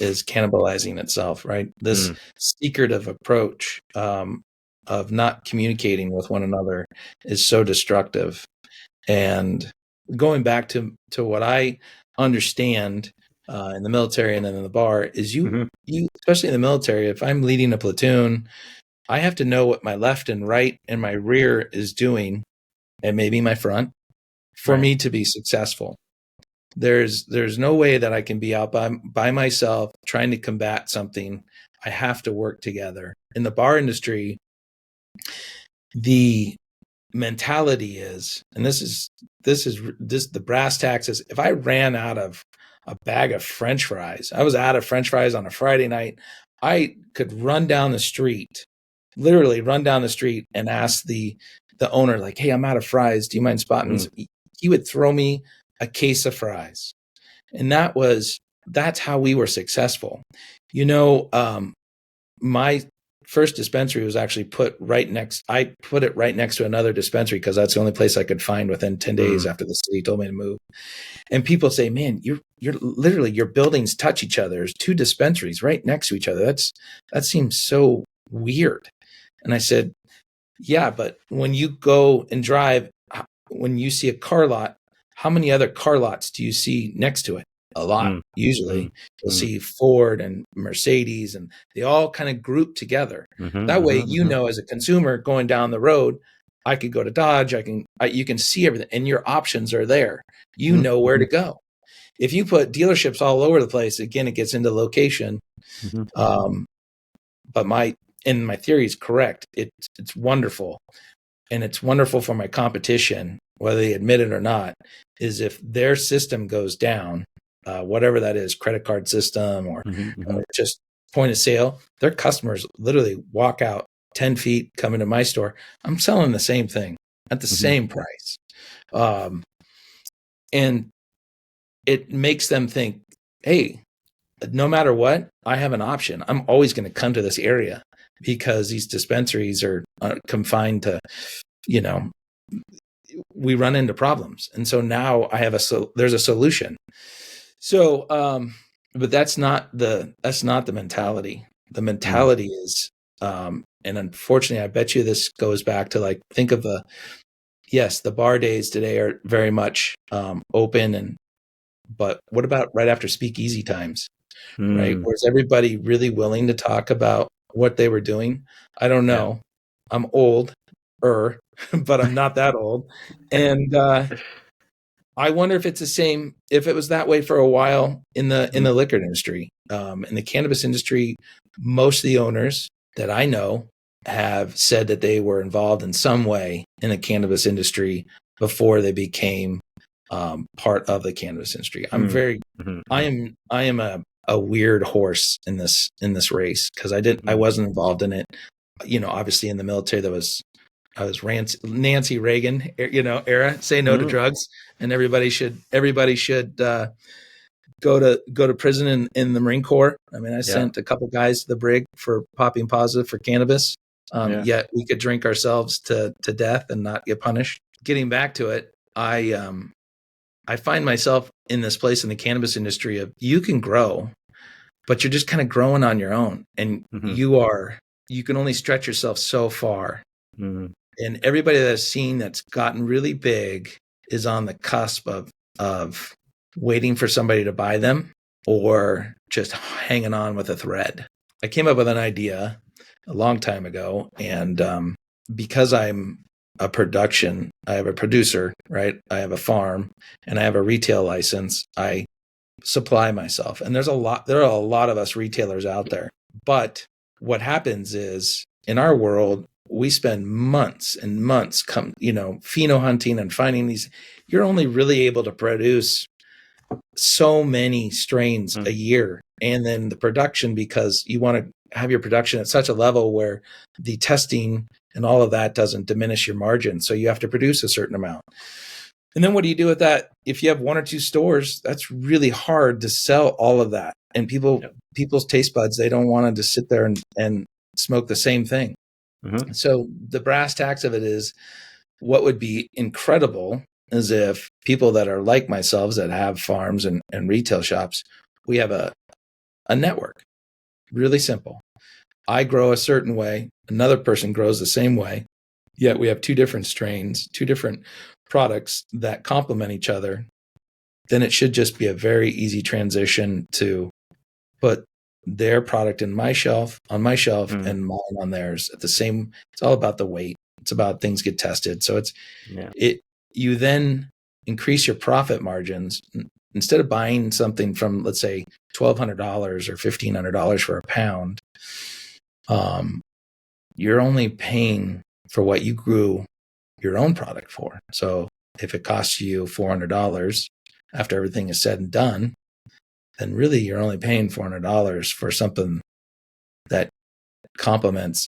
is cannibalizing itself, right? This secretive approach of not communicating with one another is so destructive. And going back to what I understand in the military and then in the bar is Mm-hmm. you especially in the military, if I'm leading a platoon, I have to know what my left and right and my rear is doing, and maybe my front, for Right. me to be successful. There's no way that I can be out by myself trying to combat something. I have to work together. In the bar industry, the mentality is, and this the brass tacks is, if I ran out of a bag of French fries, I was out of French fries on a Friday night, I could run down the street, literally run down the street and ask the owner, like, hey, I'm out of fries. Do you mind spotting me? Mm. So he would throw me a case of fries. And that's how we were successful. My first dispensary was actually I put it right next to another dispensary because that's the only place I could find within 10 days after the city told me to move. And people say, man, you're literally, your buildings touch each other. There's two dispensaries right next to each other. That seems so weird. And I said, yeah, but when you go and drive, when you see a car lot, how many other car lots do you see next to it? A lot. Mm. Usually Mm. you'll see Ford and Mercedes, and they all kind of group together. Mm-hmm, That way, mm-hmm, mm-hmm. as a consumer going down the road, I could go to Dodge. You can see everything, and your options are there. You know where to go. If you put dealerships all over the place, again, it gets into location. Mm-hmm. But my theory is correct. It's wonderful. And it's wonderful for my competition, whether they admit it or not, is if their system goes down, whatever that is, credit card system or just point of sale, their customers literally walk out 10 feet, come into my store. I'm selling the same thing at the same price. And it makes them think, hey, no matter what, I have an option. I'm always going to come to this area because these dispensaries are confined to, we run into problems. And so now there's a solution. So, but that's not the mentality. The mentality is, and unfortunately, I bet you this goes back to, think of the bar days today are very much open, but what about right after speakeasy times, right? Mm. Was everybody really willing to talk about what they were doing? I don't Yeah. know. I'm old, but I'm not that old. And I wonder if it's the same, if it was that way for a while in the liquor industry. In the cannabis industry, most of the owners that I know have said that they were involved in some way in the cannabis industry before they became part of the cannabis industry. I am a weird horse in this race because I wasn't involved in it. Obviously in the military, I was Nancy Reagan, era, say no to drugs, and everybody should go to prison in the Marine Corps. I mean, I sent a couple guys to the brig for popping positive for cannabis. Yet we could drink ourselves to death and not get punished. Getting back to it, I find myself in this place in the cannabis industry of you can grow, but you're just kind of growing on your own, and you can only stretch yourself so far. And everybody that I've seen that's gotten really big is on the cusp of waiting for somebody to buy them or just hanging on with a thread. I came up with an idea a long time ago, and because I'm I have a producer, right? I have a farm and I have a retail license. I supply myself. And there are a lot of us retailers out there. But what happens is in our world, we spend months and months pheno hunting and finding these. You're only really able to produce so many strains a year. And then the production, because you want to have your production at such a level where the testing and all of that doesn't diminish your margin. So you have to produce a certain amount. And then what do you do with that? If you have one or two stores, that's really hard to sell all of that. And people's taste buds, they don't want to just sit there and smoke the same thing. So the brass tacks of it is, what would be incredible is if people that are like myself that have farms and retail shops, we have a network. Really simple. I grow a certain way, another person grows the same way, yet we have two different strains, two different products that complement each other. Then it should just be a very easy transition to put their product on my shelf, and mine on theirs at the same. It's all about the weight. It's about things get tested. So you then increase your profit margins. Instead of buying something from, let's say, $1,200 or $1,500 for a pound, you're only paying for what you grew your own product for. So if it costs you $400 after everything is said and done, then really you're only paying $400 for something that complements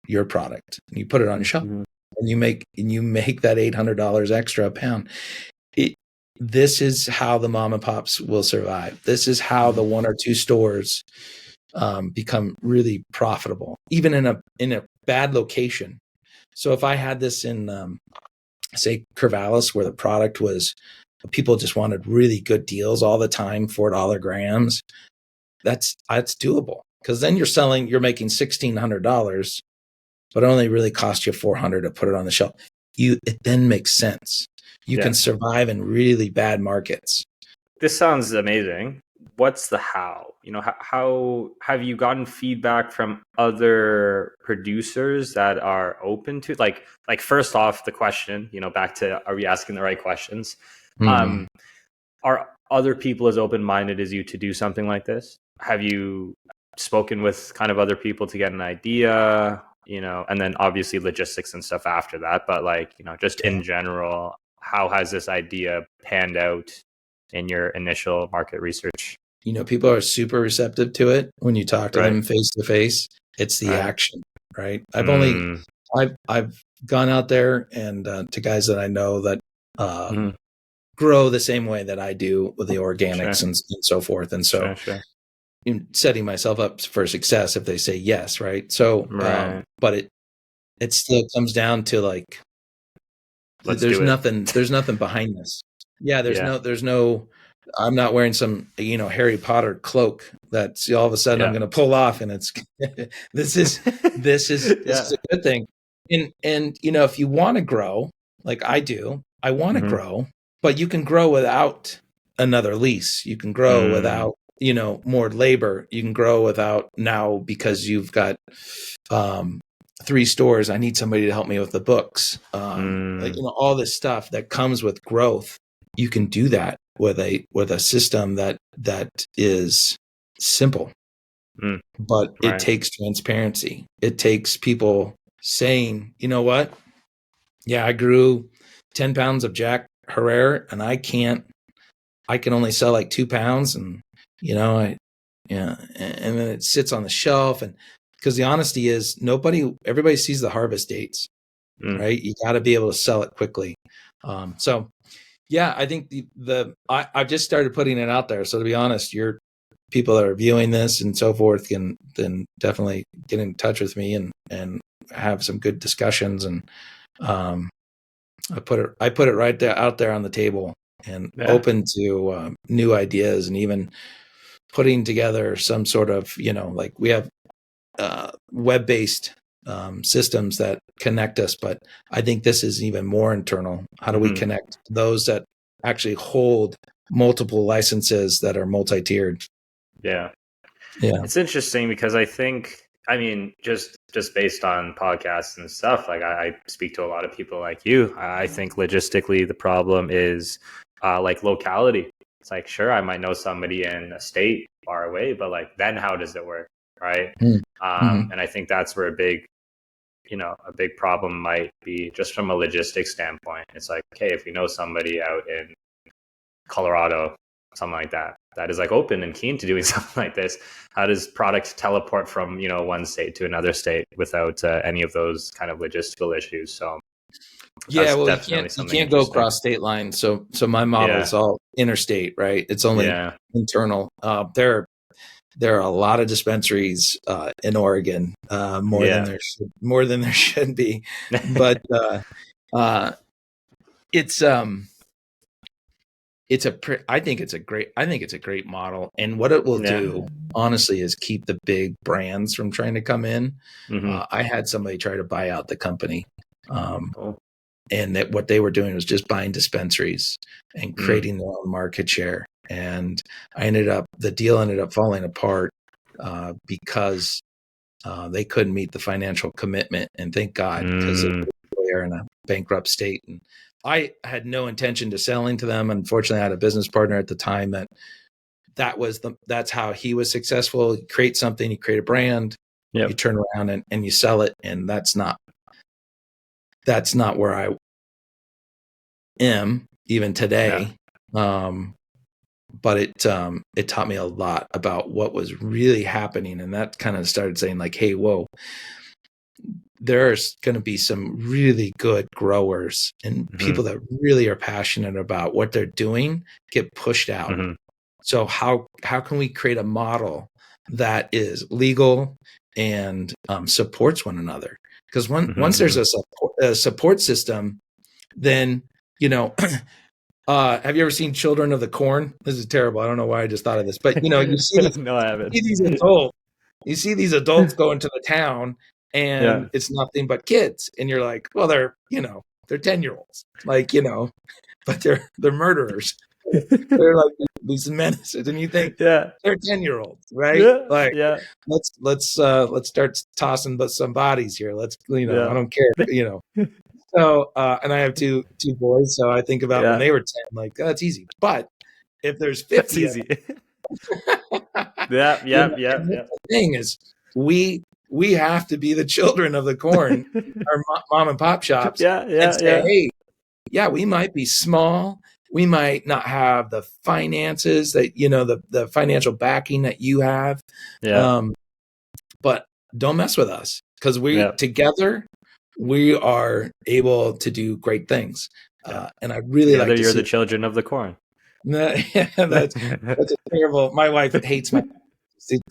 your product. And you put it on your shelf, and you make that $800 extra a pound. This is how the mom and pops will survive. This is how the one or two stores become really profitable, even in a bad location. So if I had this in, say, Corvallis, where the product was, people just wanted really good deals all the time, $4 grams, that's doable, because then you're making $1,600, but it only really cost you $400 to put it on the shelf. It then makes sense. You can survive in really bad markets. This sounds amazing. What's the how? How have you gotten feedback from other producers that are open to, like first off, the question, back to, are we asking the right questions? Are other people as open-minded as you to do something like this? Have you spoken with kind of other people to get an idea, and then obviously logistics and stuff after that, but just in general, how has this idea panned out in your initial market research? People are super receptive to it when you talk to them face to face. It's the action, right? I've gone out there and to guys that I know that grow the same way that I do with the organics and so forth. And so setting myself up for success if they say yes, right? So, but it still comes down to there's nothing behind this. Yeah, there's no, I'm not wearing some, Harry Potter cloak that's all of a sudden I'm going to pull off, and it's, this is a good thing. And, if you want to grow, like I do, I want to grow, but you can grow without another lease. You can grow without, more labor. You can grow without, now because you've got, 3 stores, I need somebody to help me with the books. All this stuff that comes with growth. You can do that with a system that is simple, but it takes transparency. It takes people saying, you know what? Yeah, I grew 10 pounds of Jack Herrera, and I can only sell like 2 pounds, and and then it sits on the shelf. And because the honesty is, everybody sees the harvest dates, right? You got to be able to sell it quickly. So Yeah, I think I've just started putting it out there. So to be honest, your people that are viewing this and so forth can then definitely get in touch with me and have some good discussions. And um, I put it right there out there on the table and open to new ideas, and even putting together some sort of, like we have web-based systems that connect us, but I think this is even more internal. How do we connect those that actually hold multiple licenses that are multi-tiered? Yeah. Yeah. It's interesting because I think, I mean, just based on podcasts and stuff, like I speak to a lot of people like you. I think logistically the problem is like locality. It's like, sure, I might know somebody in a state far away, but like, then how does it work? Right. Mm-hmm. And I think that's where a big problem might be just from a logistics standpoint. It's like, okay, if we know somebody out in Colorado, something like that, that is like open and keen to doing something like this, how does product teleport from, one state to another state without any of those kind of logistical issues? So Yeah, that's well, definitely you something can't go interesting. across state lines. So my model is all interstate, right? It's only internal. There are a lot of dispensaries in Oregon, more than there should be, but it's I think it's a great model, and what it will do, honestly, is keep the big brands from trying to come in. I had somebody try to buy out the company, and that what they were doing was just buying dispensaries and creating their own market share. And the deal ended up falling apart because they couldn't meet the financial commitment. And thank God, because they're in a bankrupt state. And I had no intention to selling to them. Unfortunately, I had a business partner at the time that's how he was successful. You create something, you create a brand, you turn around and you sell it. And that's not where I am even today. But it taught me a lot about what was really happening. And that kind of started saying like, hey, whoa, there's going to be some really good growers and people that really are passionate about what they're doing get pushed out. So how can we create a model that is legal and supports one another? Because once there's a support system, then, have you ever seen Children of the Corn? This is terrible. I don't know why I just thought of this, but you see these, no, I haven't. You see these adults go into the town, and it's nothing but kids, and you're like, well, they're 10-year-olds, like, but they're murderers. They're like these menaces, and you think they're 10-year-olds, right? Let's start tossing some bodies here. I don't care, So, and I have two boys, so I think about when they were 10, like, that's easy. But if there's 50, that's easy. The thing is, we have to be the children of the corn, our mom and pop shops, and say, hey, we might be small, we might not have the finances that the financial backing that you have, but don't mess with us, because together we are able to do great things. And I really like to you're see the children of the corn. That's a terrible. My wife hates my.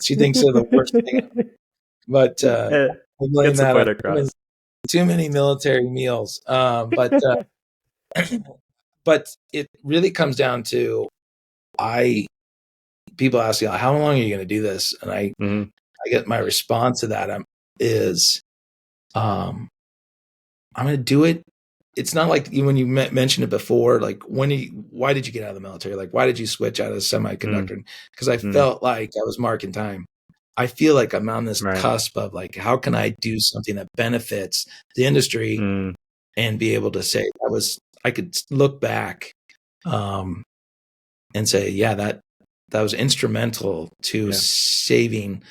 She thinks they're the worst thing. But I blame that on too many military meals. But it really comes down to people ask me, how long are you going to do this? And I get my response to that is I'm going to do it. It's not like when you mentioned it before, like why did you get out of the military? Like, why did you switch out of semiconductor? Because I felt like I was marking time. I feel like I'm on this cusp of like, how can I do something that benefits the industry and be able to say I could look back and say, that was instrumental to saving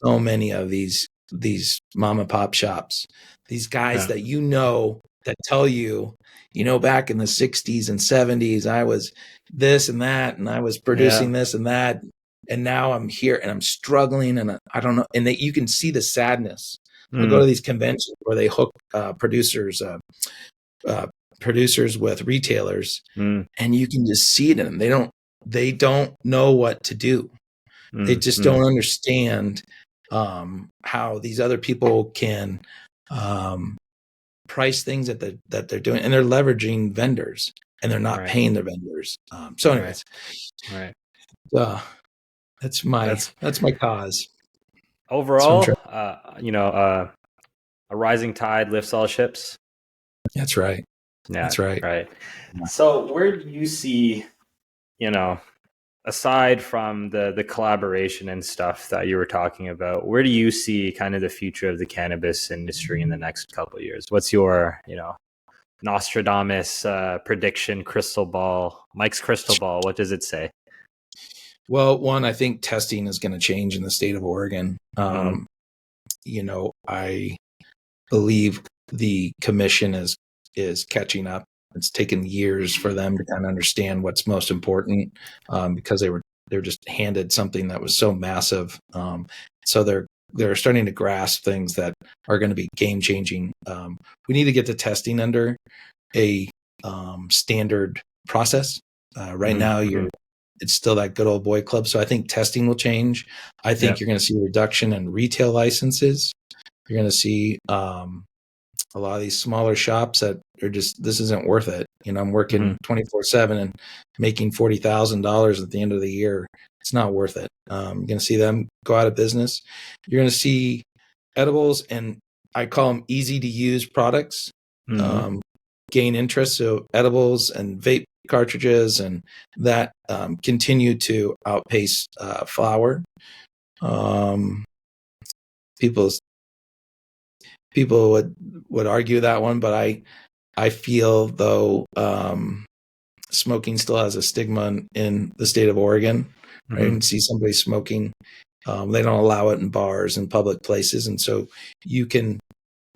so many of these mom and pop shops, these guys that that tell you, back in the 60s and 70s, I was this and that, and I was producing this and that, and now I'm here and I'm struggling, and I don't know. And that you can see the sadness. I go to these conventions where they hook producers, producers with retailers, Mm, and you can just see it in them. They don't know what to do. They just don't understand how these other people can price things that they're doing, and they're leveraging vendors, and they're not paying their vendors. So, anyways, right. that's my cause. Overall, a rising tide lifts all ships. That's right. Yeah, that's right. Right. So, where do you see, aside from the collaboration and stuff that you were talking about, where do you see kind of the future of the cannabis industry in the next couple of years? What's your, Nostradamus prediction, crystal ball, Mike's crystal ball? What does it say? Well, one, I think testing is going to change in the state of Oregon. I believe the commission is catching up. It's taken years for them to kind of understand what's most important, because they were just handed something that was so massive. So they're starting to grasp things that are going to be game changing. We need to get the testing under a standard process. Right now, it's still that good old boy club. So I think testing will change. I think you're going to see a reduction in retail licenses. You're going to see a lot of these smaller shops that are just, this isn't worth it. I'm working 24/7 and making $40,000 at the end of the year. It's not worth it. You're going to see them go out of business. You're going to see edibles, and I call them easy to use products, gain interest. So edibles and vape cartridges and that continue to outpace flower. People would argue that one, but I feel though smoking still has a stigma in the state of Oregon. Right? And see somebody smoking, they don't allow it in bars and public places, and so you can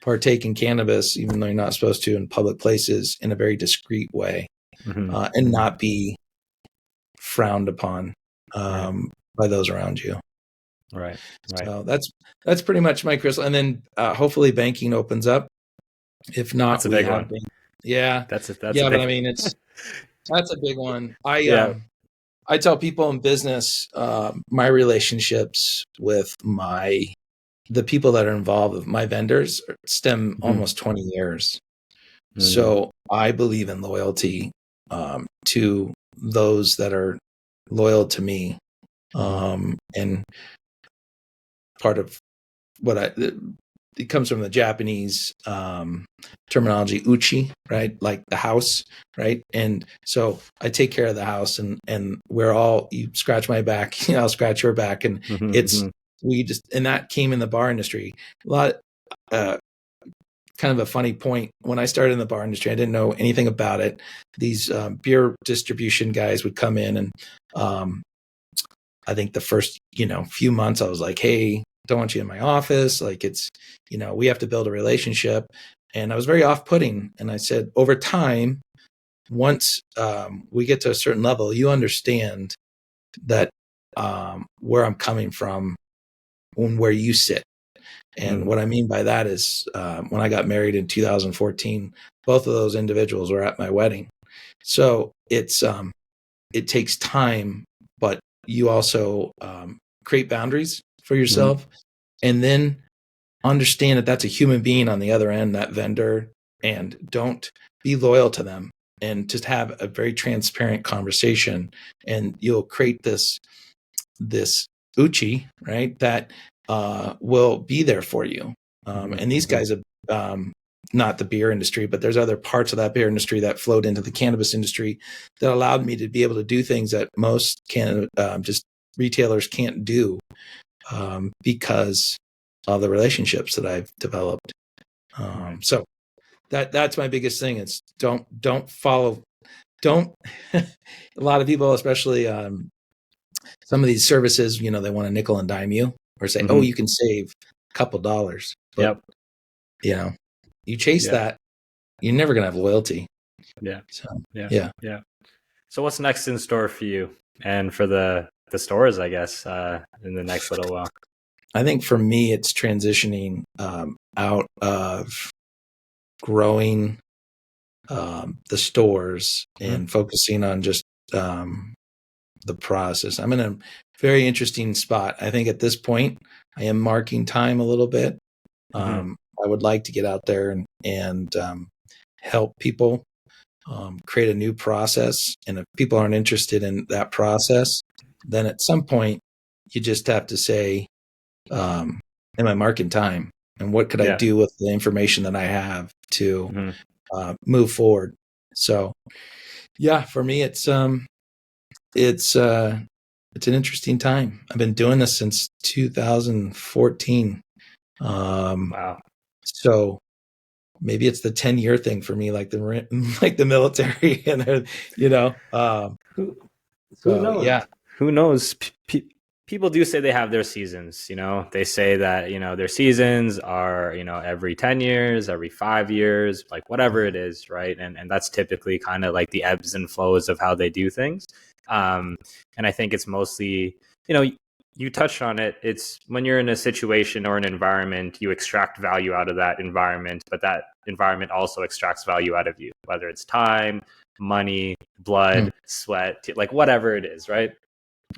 partake in cannabis even though you're not supposed to in public places in a very discreet way, and not be frowned upon by those around you. Right. So that's pretty much my crystal. And then hopefully banking opens up. If not, that's a big one. Yeah, that's but I mean, that's a big one. I tell people in business, my relationships with the people that are involved with my vendors stem almost 20 years. So I believe in loyalty to those that are loyal to me, and part of what it comes from the Japanese terminology uchi, right? Like the house, right? And so I take care of the house, and you scratch my back, I'll scratch your back, and and that came in the bar industry. A lot, kind of a funny point. When I started in the bar industry, I didn't know anything about it. These beer distribution guys would come in, and I think the first few months I was like, hey, don't want you in my office. Like, it's, we have to build a relationship. And I was very off-putting. And I said, over time, once we get to a certain level, you understand that where I'm coming from and where you sit. And what I mean by that is when I got married in 2014, both of those individuals were at my wedding. So it takes time, but you also create boundaries for yourself, and then understand that that's a human being on the other end, that vendor, and don't be loyal to them, and just have a very transparent conversation, and you'll create this uchi, right, that will be there for you. And these guys have not the beer industry, but there's other parts of that beer industry that flowed into the cannabis industry that allowed me to be able to do things that most just retailers can't do, because of the relationships that I've developed. So that's my biggest thing. It's don't a lot of people, especially some of these services, they want to nickel and dime you, or say, oh, you can save a couple dollars. But you chase that, you're never going to have loyalty. Yeah. So, yeah. So what's next in store for you and for the stores, I guess, in the next little while? I think for me, it's transitioning out of growing the stores and focusing on just the process. I'm in a very interesting spot. I think at this point, I am marking time a little bit. I would like to get out there and help people create a new process. And if people aren't interested in that process, then at some point, you just have to say, am I marking time? And what could I do with the information that I have to move forward? So, yeah, for me, it's an interesting time. I've been doing this since 2014. Wow. So maybe it's the 10-year thing for me, like the military, and Who so knows? yeah. Who knows? People do say they have their seasons. They say that their seasons are every 10 years, every 5 years, like whatever it is, right? And that's typically kind of like the ebbs and flows of how they do things. And I think it's mostly you touched on it. It's when you're in a situation or an environment, you extract value out of that environment, but that environment also extracts value out of you, whether it's time, money, blood, sweat, like whatever it is, right?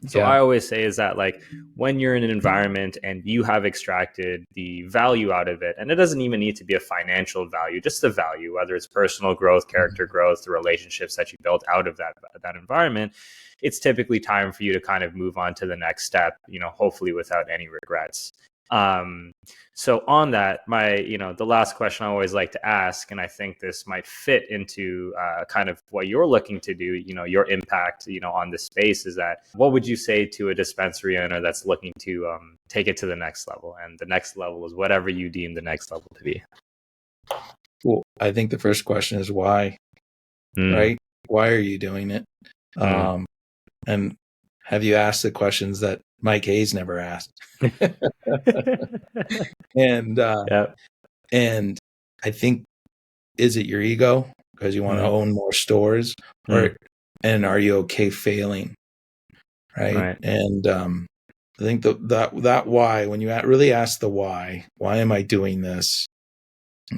So I always say is that like when you're in an environment and you have extracted the value out of it, and it doesn't even need to be a financial value, just the value, whether it's personal growth, character growth, the relationships that you built out of that environment, it's typically time for you to kind of move on to the next step, hopefully without any regrets. So on that, the last question I always like to ask, and I think this might fit into kind of what you're looking to do, your impact, on this space, is that what would you say to a dispensary owner that's looking to take it to the next level? And the next level is whatever you deem the next level to be. Well, I think the first question is why, right? Why are you doing it? And have you asked the questions that Mike Hayes never asked? And and I think, is it your ego because you want to own more stores, and are you okay failing? Right. And I think that why, when you really ask the why am I doing this?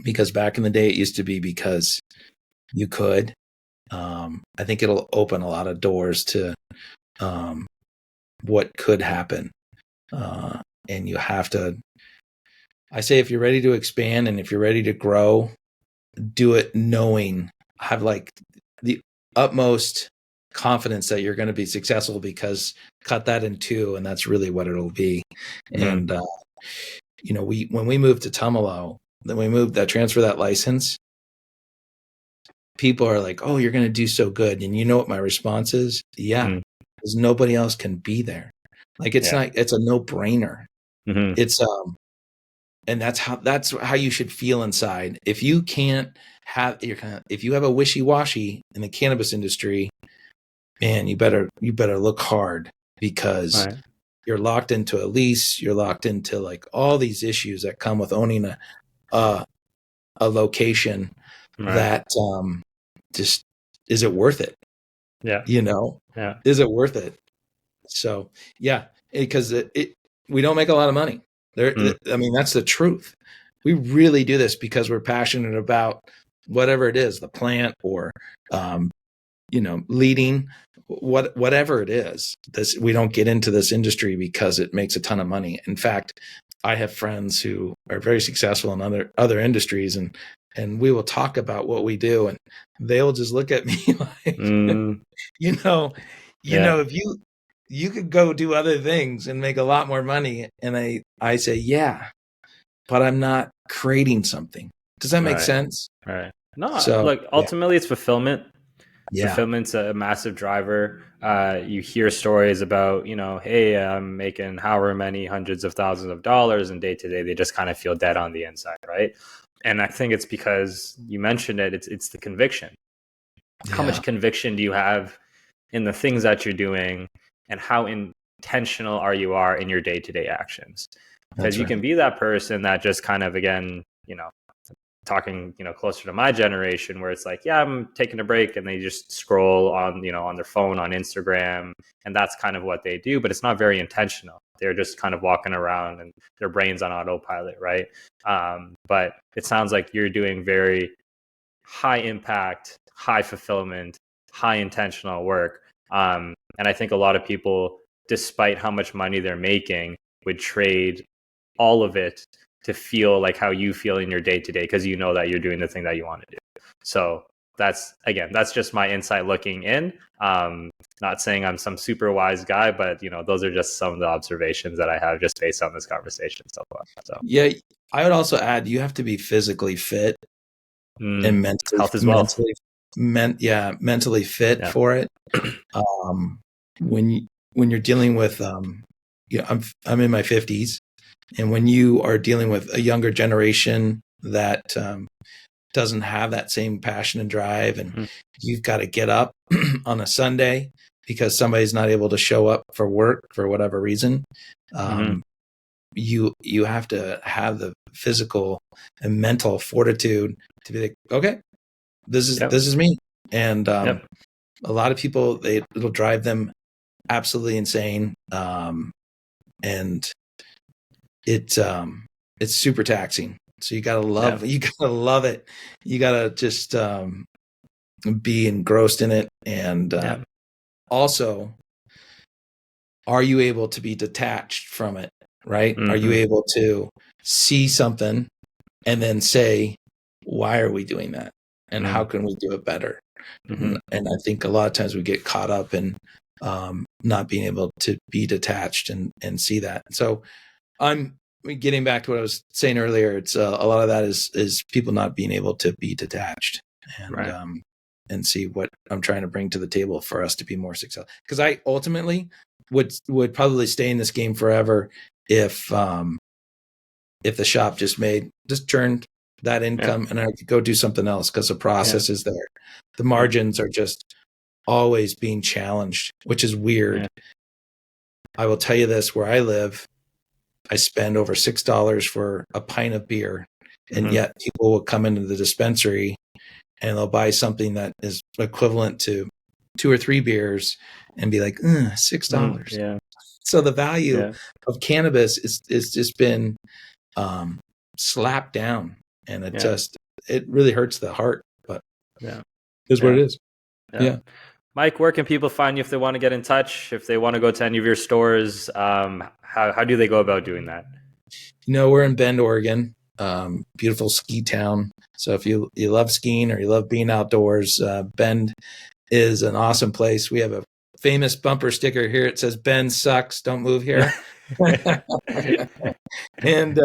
Because back in the day, it used to be because you could. I think it'll open a lot of doors to what could happen. And you have to, I say, if you're ready to expand and if you're ready to grow, do it knowing, have like the utmost confidence that you're going to be successful, because cut that in two and that's really what it'll be. And, when we moved to Tumalo, then we transfer that license, people are like, oh, you're going to do so good. And you know what my response is? Yeah, because nobody else can be there. Like it's a no brainer. It's, and that's how you should feel inside. If you can't have if you have a wishy-washy in the cannabis industry, man, you better look hard, because you're locked into a lease. You're locked into like all these issues that come with owning a location that, just, is it worth it? Is it worth it? So yeah, because we don't make a lot of money there. I mean, that's the truth. We really do this because we're passionate about whatever it is, the plant or, leading, whatever it is. We don't get into this industry because it makes a ton of money. In fact, I have friends who are very successful in other industries, and we will talk about what we do, and they'll just look at me like, if you could go do other things and make a lot more money. And I say, yeah, but I'm not creating something. Does that make sense? Right. No, look, ultimately it's fulfillment. Yeah. Fulfillment's a massive driver. You hear stories about, hey, I'm making however many hundreds of thousands of dollars, and day to day, they just kind of feel dead on the inside, right? And I think it's because you mentioned it. It's the conviction. Yeah. How much conviction do you have in the things that you're doing, and how intentional you are in your day to day actions? Because you can be that person that just kind of, again, talking, closer to my generation, where it's like, yeah, I'm taking a break, and they just scroll on, on their phone, on Instagram, and that's kind of what they do, but it's not very intentional. They're just kind of walking around and their brain's on autopilot, right? But it sounds like you're doing very high impact, high fulfillment, high intentional work. And I think a lot of people, despite how much money they're making, would trade all of it to feel like how you feel in your day to day, because you know that you're doing the thing that you want to do. So that's just my insight looking in. Not saying I'm some super wise guy, but those are just some of the observations that I have just based on this conversation so far. So yeah, I would also add you have to be physically fit and health is wealth. mentally fit for it. When you're dealing with I'm in my 50s, and when you are dealing with a younger generation that doesn't have that same passion and drive, and you've got to get up on a Sunday because somebody's not able to show up for work for whatever reason, you have to have the physical and mental fortitude to be like, okay, this is me. And a lot of people, it'll drive them absolutely insane, and it's super taxing. So you gotta love it. You gotta just be engrossed in it. And also, are you able to be detached from it? Right? Are you able to see something and then say, why are we doing that? And how can we do it better? And I think a lot of times we get caught up in not being able to be detached and see that. So I'm getting back to what I was saying earlier. It's a lot of that is people not being able to be detached and see what I'm trying to bring to the table for us to be more successful. Because I ultimately would probably stay in this game forever if the shop just turned that income and I could go do something else, because the process is there. The margins are just always being challenged, which is weird. I will tell you this, where I live, I spend over $6 for a pint of beer, and yet people will come into the dispensary and they'll buy something that is equivalent to 2 or 3 beers and be like, $6. So the value of cannabis is just been slapped down, and it really hurts the heart, but is what it is. Mike, where can people find you if they want to get in touch, if they want to go to any of your stores? How do they go about doing that? We're in Bend, Oregon, beautiful ski town. So if you love skiing or you love being outdoors, Bend is an awesome place. We have a famous bumper sticker here. It says, "Bend sucks, don't move here." And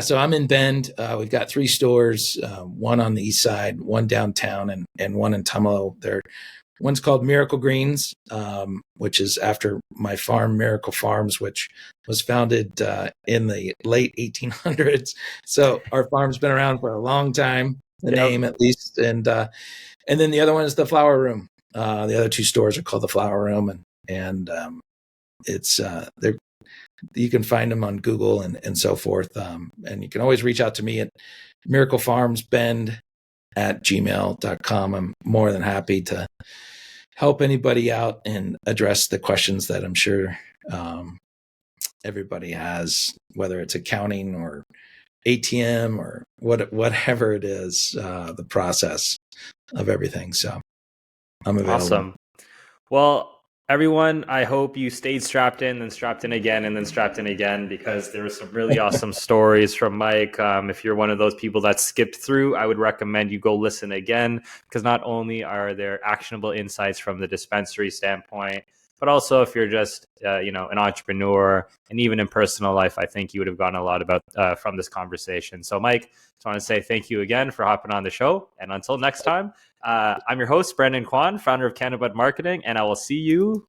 so I'm in Bend. We've got 3 stores, one on the east side, one downtown, and one in Tumalo. One's called Miracle Greens, which is after my farm, Miracle Farms, which was founded in the late 1800s. So our farm's been around for a long time, the name at least. And then the other one is the Flower Room. The other 2 stores are called the Flower Room, and it's you can find them on Google and so forth. And you can always reach out to me at miraclefarmsbend@gmail.com. I'm more than happy to help anybody out and address the questions that I'm sure everybody has, whether it's accounting or ATM or whatever it is, the process of everything. So I'm available. Awesome. Well, everyone, I hope you stayed strapped in, then strapped in again, and then strapped in again, because there were some really awesome stories from Mike. If you're one of those people that skipped through, I would recommend you go listen again, because not only are there actionable insights from the dispensary standpoint, but also if you're just an entrepreneur, and even in personal life, I think you would have gotten a lot about from this conversation. So Mike, just want to say thank you again for hopping on the show, and until next time, I'm your host, Brandon Kwan, founder of Cannabis Marketing, and I will see you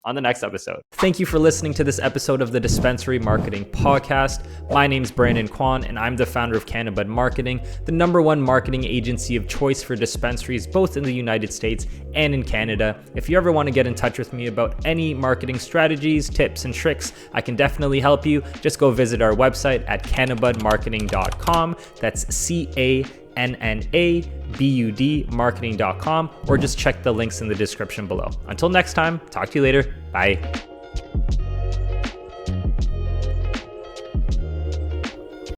on the next episode. Thank you for listening to this episode of the Dispensary Marketing Podcast. My name's Brandon Kwan, and I'm the founder of Cannabis Marketing, the #1 marketing agency of choice for dispensaries, both in the United States and in Canada. If you ever want to get in touch with me about any marketing strategies, tips, and tricks, I can definitely help you. Just go visit our website at cannabudmarketing.com. That's CANNABUD marketing.com, or just check the links in the description below. Until next time, talk to you later. Bye.